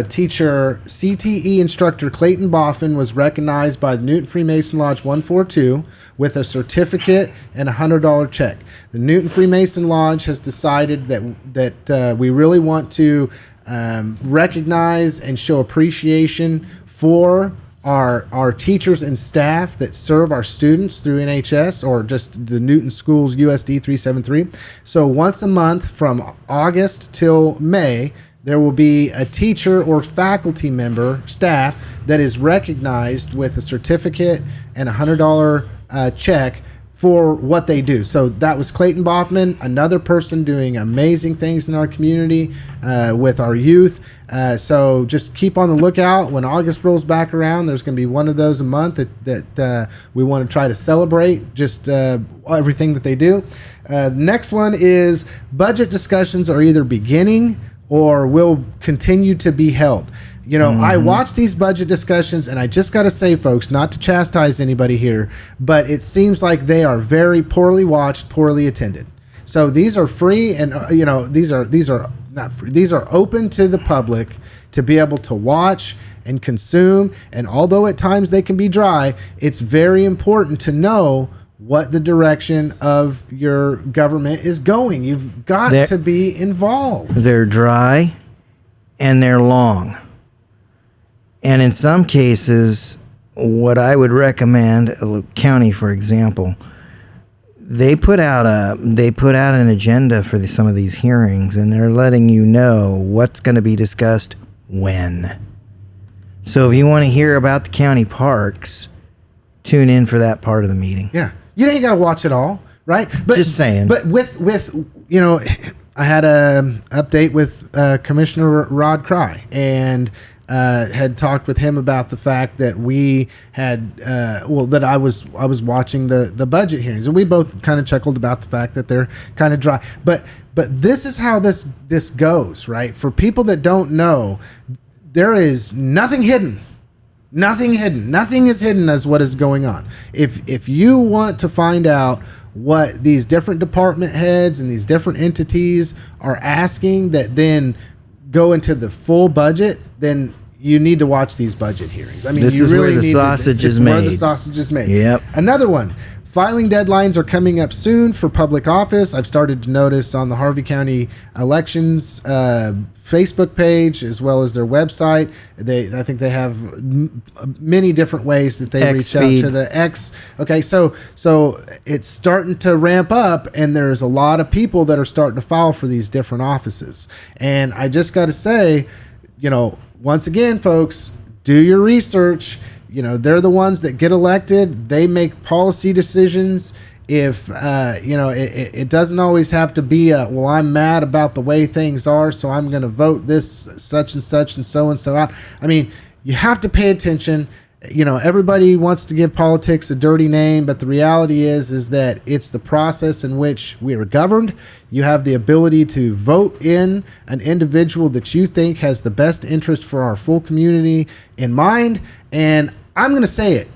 teacher CTE instructor Clayton Boffin was recognized by the Newton Freemason Lodge 142 with a certificate and a $100 check. The Newton Freemason Lodge has decided that we really want to recognize and show appreciation for our teachers and staff that serve our students through NHS or just the Newton Schools USD 373. So once a month from August till May, there will be a teacher or faculty member, staff, that is recognized with a certificate and a $100 check for what they do. So that was Clayton Boffman, another person doing amazing things in our community with our youth. So just keep on the lookout. When August rolls back around, there's going to be one of those a month that we want to try to celebrate just everything that they do. Next one is budget discussions are either beginning or will continue to be held. You know, I watch these budget discussions, and I just got to say, folks, not to chastise anybody here, but it seems like they are very poorly watched, poorly attended. So these are free, and these are not free. These are open to the public to be able to watch and consume. And although at times they can be dry, it's very important to know what the direction of your government is going. You've got to be involved. They're dry and they're long. And in some cases, what I would recommend, a county, for example, they put out an agenda for some of these hearings, and they're letting you know what's going to be discussed when. So if you want to hear about the county parks, tune in for that part of the meeting. Yeah, you ain't got to watch it all, right? But just saying. But with I had a update with Commissioner Rod Cry, and had talked with him about the fact that we had that I was watching the budget hearings, and we both kind of chuckled about the fact that they're kind of dry. But this is how this goes, right? For people that don't know, there is nothing hidden. Nothing hidden. Nothing is hidden as what is going on. If you want to find out what these different department heads and these different entities are asking that then go into the full budget, then you need to watch these budget hearings. I mean, this you is really where the need sausage is made. Where the sausage is made. Yep. Another one. Filing deadlines are coming up soon for public office. I've started to notice on the Harvey County Elections Facebook page as well as their website. I think they have many different ways that they reach out to the X. Okay, so it's starting to ramp up, and there's a lot of people that are starting to file for these different offices. And I just got to say, once again, folks, do your research. They're the ones that get elected. They make policy decisions. If, it doesn't always have to be I'm mad about the way things are, so I'm going to vote this such and such and so out. I mean, you have to pay attention. Everybody wants to give politics a dirty name, but the reality is that it's the process in which we are governed. You have the ability to vote in an individual that you think has the best interest for our full community in mind. And I'm going to say it.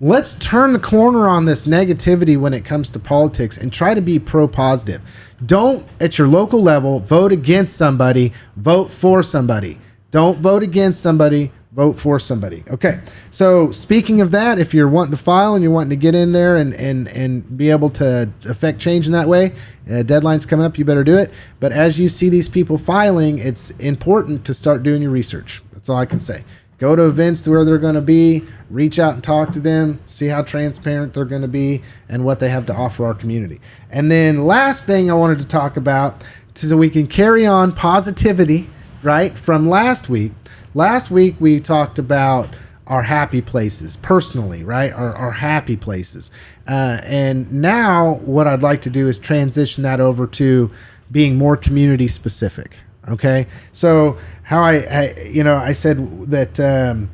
Let's turn the corner on this negativity when it comes to politics and try to be pro-positive. Don't, at your local level, vote against somebody, vote for somebody. Don't vote against somebody, vote for somebody. Okay, so speaking of that, if you're wanting to file and you're wanting to get in there and be able to affect change in that way, deadline's coming up, you better do it. But as you see these people filing, it's important to start doing your research. That's all I can say. Go to events where they're going to be, reach out and talk to them, see how transparent they're going to be and what they have to offer our community. And then last thing I wanted to talk about, so we can carry on positivity, right, from last week. Last week we talked about our happy places, personally, right, our happy places. And now what I'd like to do is transition that over to being more community specific, okay? So how I said that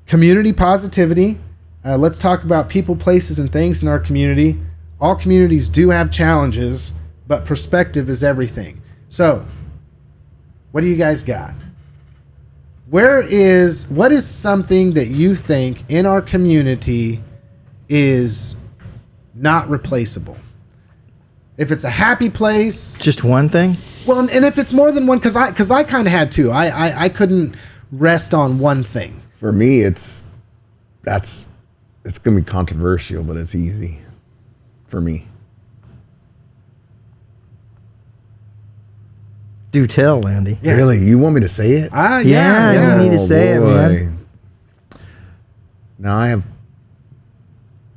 community positivity. Let's talk about people, places, and things in our community. All communities do have challenges, but perspective is everything. So, what do you guys got? What is something that you think in our community is not replaceable? If it's a happy place, Just one thing? well, and if it's more than one, because I kind of had two. I couldn't rest on one thing. For me, it's gonna be controversial, but it's easy for me. Do tell, Landy. Yeah. Really, you want me to say it? Yeah, you need to say it, man. Now I have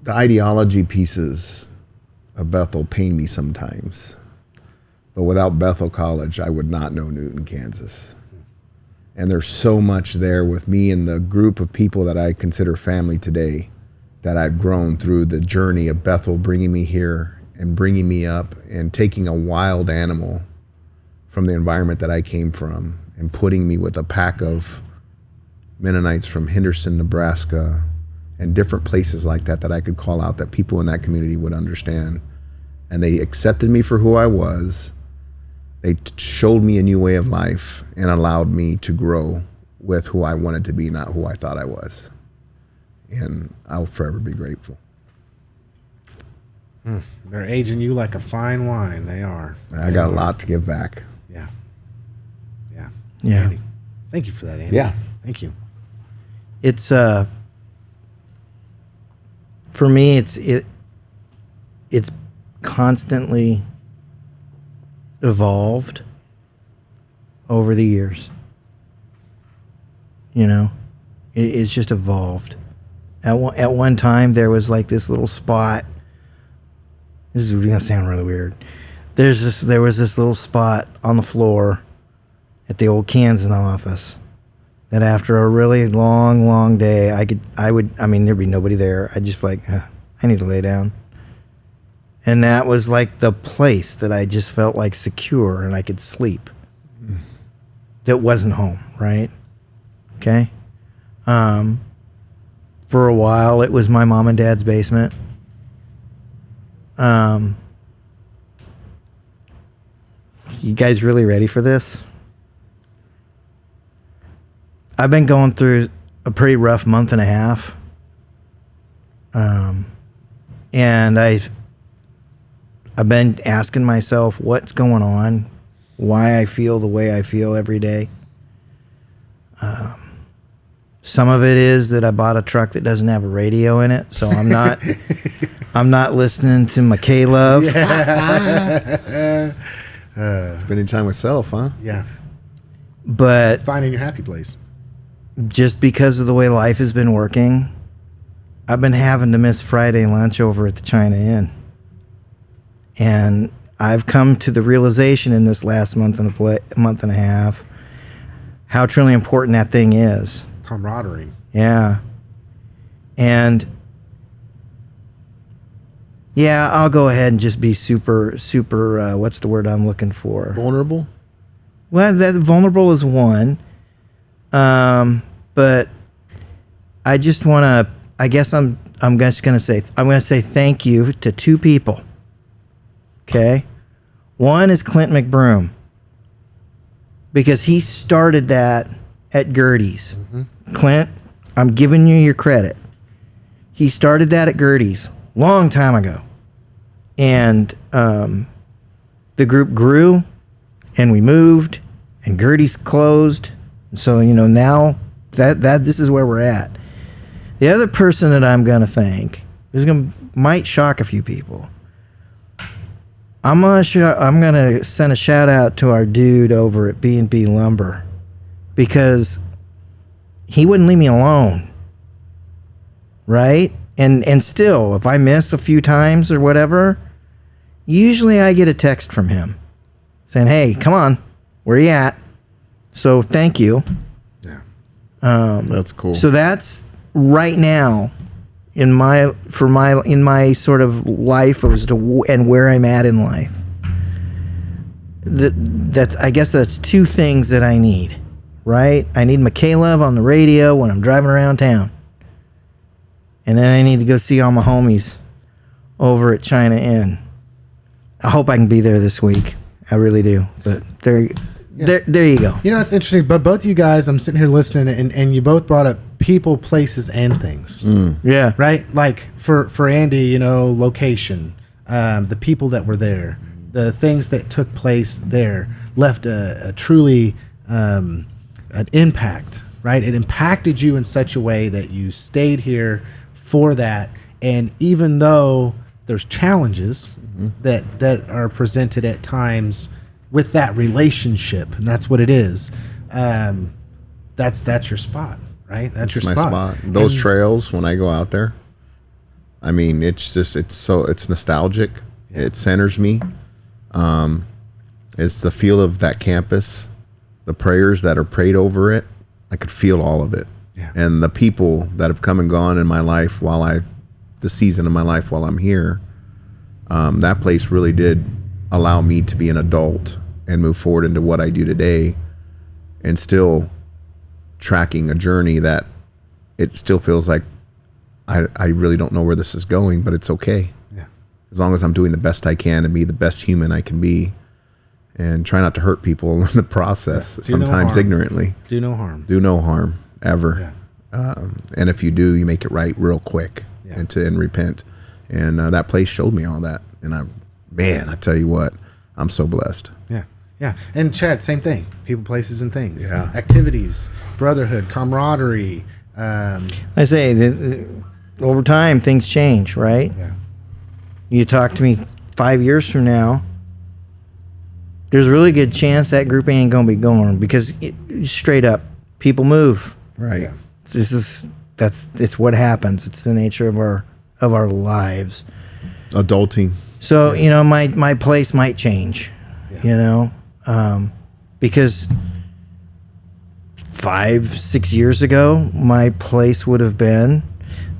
the ideology pieces of Bethel pain me sometimes, but without Bethel College, I would not know Newton, Kansas. And there's so much there with me and the group of people that I consider family today that I've grown through the journey of Bethel bringing me here and bringing me up and taking a wild animal from the environment that I came from and putting me with a pack of Mennonites from Henderson, Nebraska, and different places like that I could call out that people in that community would understand. And they accepted me for who I was. They showed me a new way of life and allowed me to grow with who I wanted to be, not who I thought I was. And I'll forever be grateful. They're aging you like a fine wine. They are. I got a lot to give back. Yeah. Yeah. Yeah. Andy. Thank you for that, Andy. Yeah. Thank you. It's for me it's constantly evolved over the years. You know, it's just evolved. At one time there was like this little spot. This is gonna sound really weird. There was this little spot on the floor at the old Kansan office that after a really long day, I mean, there'd be nobody there. I'd just be like, I need to lay down. And that was like the place that I just felt like secure and I could sleep. That wasn't home, right? Okay. For a while, it was my mom and dad's basement. You guys really ready for this? I've been going through a pretty rough month and a half. And I've been asking myself what's going on, why I feel the way I feel every day. Some of it is that I bought a truck that doesn't have a radio in it, so I'm not listening to Michaela. Spending time with self, huh? Yeah. But Finding your happy place. just because of the way life has been working, I've been having to miss Friday lunch over at the China Inn. And I've come to the realization in this last month and a half how truly important that thing is. Camaraderie. Yeah. And yeah, I'll go ahead and just be super, what's the word I'm looking for? Vulnerable? Well, that vulnerable is one. But I just want to, I guess I'm just going to say thank you to two people. Okay? One is Clint McBroom. Because he started that at Gertie's. Mm-hmm. Clint, I'm giving you your credit. He started that at Gertie's long time ago. And the group grew and we moved and Gertie's closed. So, you know, now that this is where we're at. The other person that I'm going to thank might shock a few people. I'm gonna send a shout out to our dude over at B&B Lumber because he wouldn't leave me alone, right? And still, if I miss a few times or whatever, usually I get a text from him saying, "Hey, come on, where you at?" So thank you. Yeah, that's cool. So that's right now. In my sort of life as to and where I'm at in life. I guess that's two things that I need, right? I need Michaela on the radio when I'm driving around town, and then I need to go see all my homies over at China Inn. I hope I can be there this week. I really do. But there you go. You know, it's interesting, but both of you guys, I'm sitting here listening, and you both brought up people, places, and things. Yeah. Right? Like, for Andy, you know, location, the people that were there. the things that took place there left a truly an impact, right? It impacted you in such a way that you stayed here for that. And even though there's challenges that are presented at times with that relationship, and that's what it is, that's your spot, right? That's your my spot. Those trails, when I go out there, I mean, it's nostalgic. Yeah. It centers me. It's the feel of that campus, the prayers that are prayed over it. I could feel all of it. Yeah. And the people that have come and gone in my life the season of my life while I'm here, that place really did allow me to be an adult and move forward into what I do today, and still tracking a journey that it still feels like I really don't know where this is going, but it's okay. Yeah. As long as I'm doing the best I can and be the best human I can be, and try not to hurt people in the process, sometimes ignorantly. Do no harm. Do no harm, ever. Yeah. And if you do, you make it right real quick, and repent. And that place showed me all that. And I tell you what, I'm so blessed. Yeah. Yeah. And Chad, same thing. People, places, and things. Yeah. Activities, brotherhood, camaraderie. I say over time, things change, right? Yeah. You talk to me 5 years from now, there's a really good chance that group ain't going to be going, because straight up, people move. Right. Yeah. It's what happens. It's the nature of our lives. Adulting. So, my place might change, because 5-6 years ago, my place would have been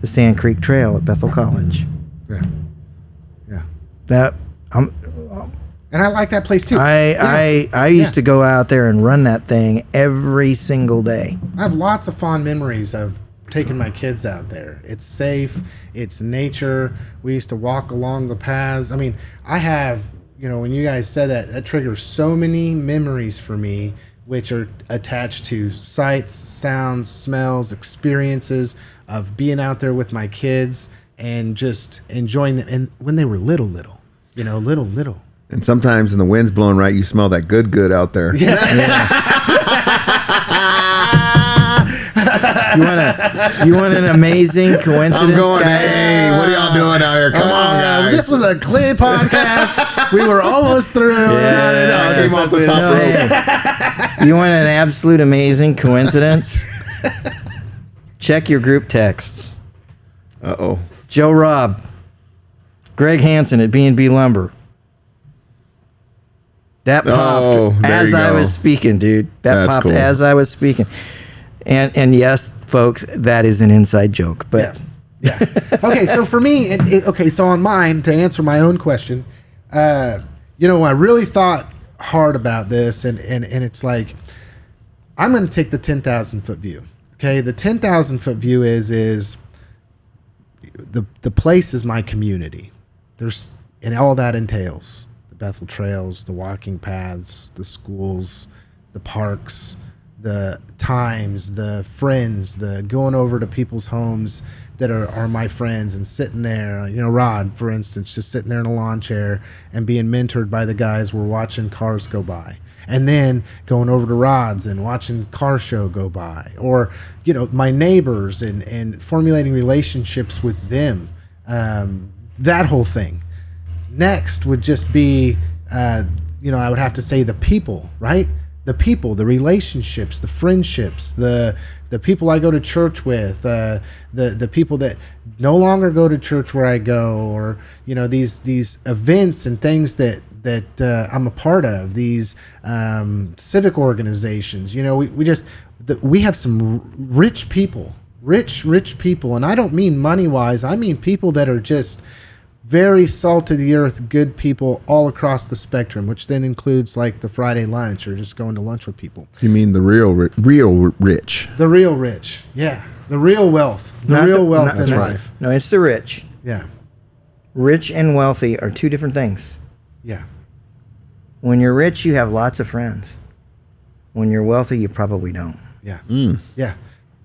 the Sand Creek Trail at Bethel College. Yeah. Yeah. And I like that place too. I used to go out there and run that thing every single day. I have lots of fond memories of taking my kids out there. It's safe. It's nature. We used to walk along the paths. I mean, I have, when you guys said that triggers so many memories for me, which are attached to sights, sounds, smells, experiences of being out there with my kids and just enjoying them. And when they were little. And sometimes when the wind's blowing right, you smell that good out there. You want an amazing coincidence? I'm going, hey, what are y'all doing out here? Come on, guys. This was a clear podcast. We were almost through. Came off the top rope. You want an absolute amazing coincidence? Check your group texts. Uh-oh. Joe Robb, Greg Hansen at B&B Lumber. That popped as I was speaking, dude. That popped cool. As I was speaking. And yes, folks, that is an inside joke. But yeah. Okay, so for me, so on mine, to answer my own question, I really thought hard about this, and it's like, I'm going to take the 10,000 foot view. Okay, the 10,000 foot view is the place is my community. And all that entails the Bethel trails, the walking paths, the schools, the parks, the times, the friends, the going over to people's homes that are my friends and sitting there, Rod, for instance, just sitting there in a lawn chair and being mentored by the guys we're watching cars go by. And then going over to Rod's and watching car show go by. Or, my neighbors and formulating relationships with them. That whole thing. Next would just be, I would have to say the people, right? The people, the relationships, the friendships, the people I go to church with, the people that no longer go to church where I go, or these events and things that I'm a part of, these civic organizations. We have some rich people, rich people, and I don't mean money wise. I mean people that are just very salt of the earth, good people all across the spectrum, which then includes like the Friday lunch or just going to lunch with people. You mean the real rich? The real rich, yeah. The real wealth. The real wealth in life. No, it's the rich. Yeah. Rich and wealthy are two different things. Yeah. When you're rich, you have lots of friends. When you're wealthy, you probably don't. Yeah. Yeah.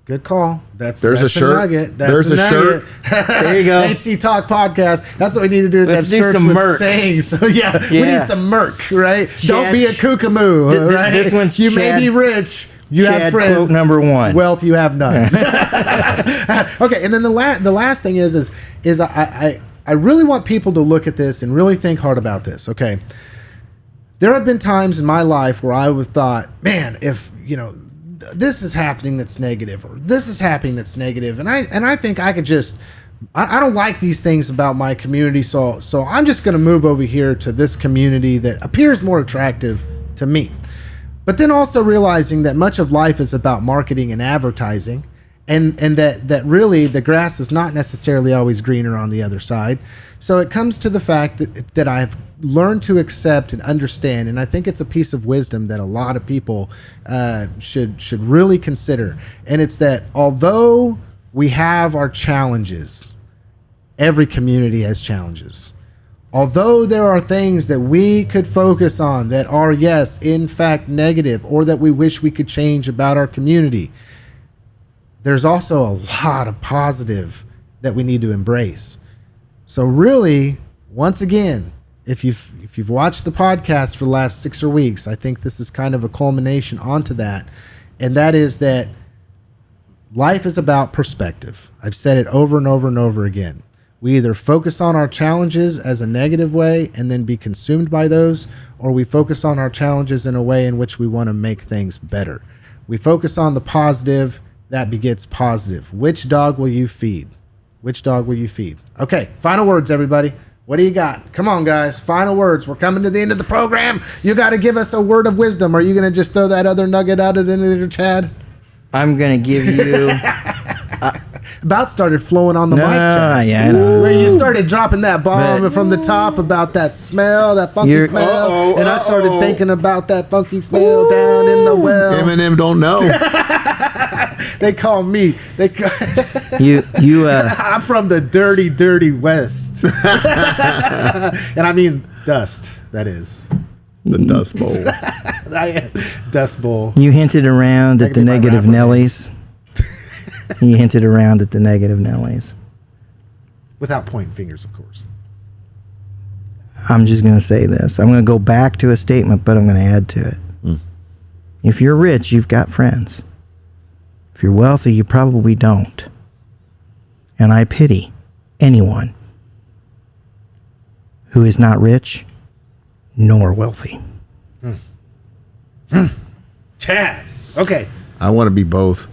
Good call. That's a shirt. Nugget. There's a shirt. There you go. HCTalk podcast. That's what we need to do is Let's have do shirts some with merch. sayings. So we need some merch, right? Don't be a kookamoo, right? This one's you Chad, may be rich. You Chad have friends. Quote number 1. Wealth you have none. Okay, and then the last thing is I really want people to look at this and really think hard about this. Okay, there have been times in my life where I would thought, man, if this is happening that's negative, or this is happening that's negative, and I think I could just I don't like these things about my community, so I'm just going to move over here to this community that appears more attractive to me. But then also realizing that much of life is about marketing and advertising, and that really the grass is not necessarily always greener on the other side. So it comes to the fact that I've learned to accept and understand, and I think it's a piece of wisdom that a lot of people should really consider. And it's that although we have our challenges, every community has challenges. Although there are things that we could focus on that are, yes, in fact, negative, or that we wish we could change about our community, there's also a lot of positive that we need to embrace. So really, once again, if you've watched the podcast for the last 6 or weeks, I think this is kind of a culmination onto that. And that is that life is about perspective. I've said it over and over and over again. We either focus on our challenges as a negative way and then be consumed by those, or we focus on our challenges in a way in which we want to make things better. We focus on the positive, that begets positive. Which dog will you feed? Which dog will you feed? Okay, final words, everybody. What do you got? Come on, guys. Final words. We're coming to the end of the program. You got to give us a word of wisdom. Are you going to just throw that other nugget out of the end of there, Chad? I'm going to give you... About started flowing on the mic, Chad. Yeah, I know. Where you started dropping that bomb from the top about that smell, that funky smell. And I started thinking about that funky smell down in the well. Eminem don't know. They call me. I'm from the dirty, dirty West. And I mean dust, that is. The Dust Bowl. Dust Bowl. You hinted around at the negative Nellies. You hinted around at the negative Nellies. Without pointing fingers, of course. I'm just going to say this. I'm going to go back to a statement, but I'm going to add to it. If you're rich, you've got friends. If you're wealthy, you probably don't. And I pity anyone who is not rich nor wealthy. Chad. Okay. I want to be both.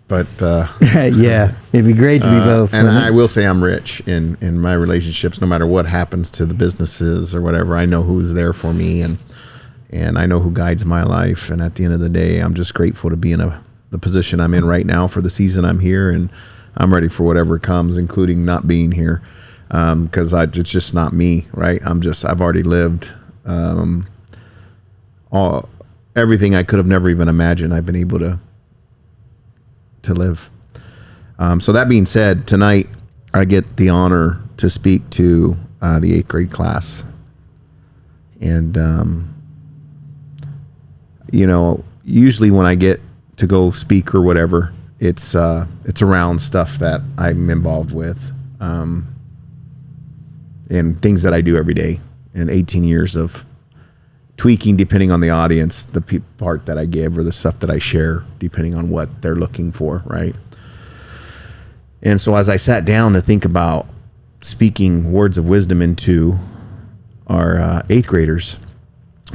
But yeah, it'd be great to be both. And I will say I'm rich in my relationships. No matter what happens to the businesses or whatever, I know who's there for me, and I know who guides my life. And at the end of the day, I'm just grateful to be in the position I'm in right now for the season I'm here, and I'm ready for whatever comes, including not being here, because it's just not me, right? I've already lived everything I could have never even imagined. I've been able to live. So that being said, tonight I get the honor to speak to the 8th grade class. And, usually when I get to go speak or whatever, it's around stuff that I'm involved with, and things that I do every day, and 18 years of tweaking depending on the audience, the part that I give or the stuff that I share, depending on what they're looking for, right? And so as I sat down to think about speaking words of wisdom into our 8th graders,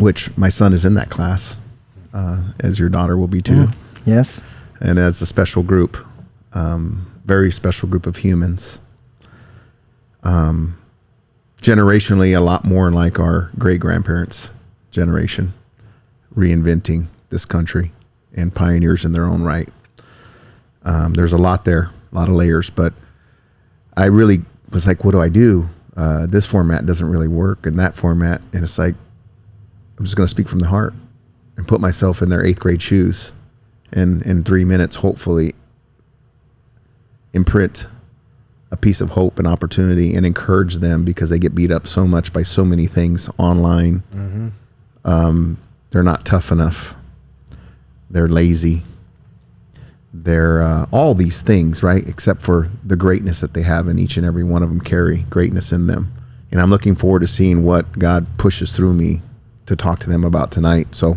which my son is in that class, as your daughter will be too. Yes. And it's a special group, very special group of humans. Generationally, a lot more like our great-grandparents' generation, reinventing this country and pioneers in their own right. There's a lot there, a lot of layers, but I really was like, what do I do? This format doesn't really work, and that format, and it's like, I'm just going to speak from the heart and put myself in their 8th grade shoes, and in 3 minutes, hopefully imprint a piece of hope and opportunity and encourage them, because they get beat up so much by so many things online. Mm-hmm. They're not tough enough. They're lazy. They're all these things, right? Except for the greatness that they have, and each and every one of them carry greatness in them. And I'm looking forward to seeing what God pushes through me to talk to them about tonight. So,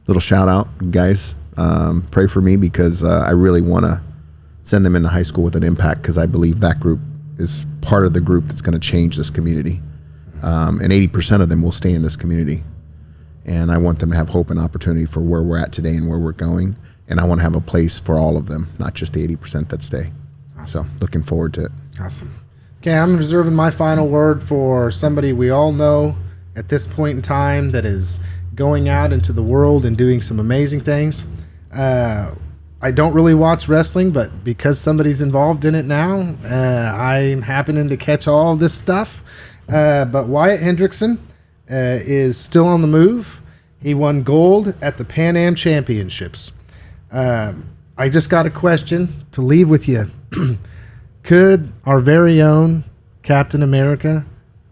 little shout out, guys. Pray for me, because I really want to send them into high school with an impact, because I believe that group is part of the group that's going to change this community. And 80% of them will stay in this community. And I want them to have hope and opportunity for where we're at today and where we're going. And I want to have a place for all of them, not just the 80% that stay. Awesome. So looking forward to it. Awesome. Okay, I'm reserving my final word for somebody we all know at this point in time that is going out into the world and doing some amazing things. I don't really watch wrestling, but because somebody's involved in it now, I'm happening to catch all this stuff. But Wyatt Hendrickson is still on the move. He won gold at the Pan Am Championships. I just got a question to leave with you. Could our very own Captain America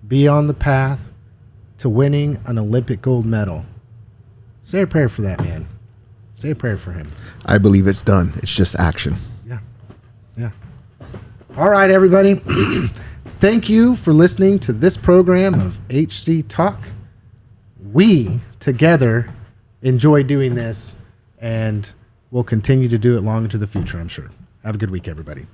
be on the path to winning an Olympic gold medal? Say a prayer for that man. Say a prayer for him. I believe it's done. It's just action. Yeah. All right, everybody. Thank you for listening to this program of HC Talk. We together enjoy doing this, and we'll continue to do it long into the future, I'm sure. Have a good week, everybody.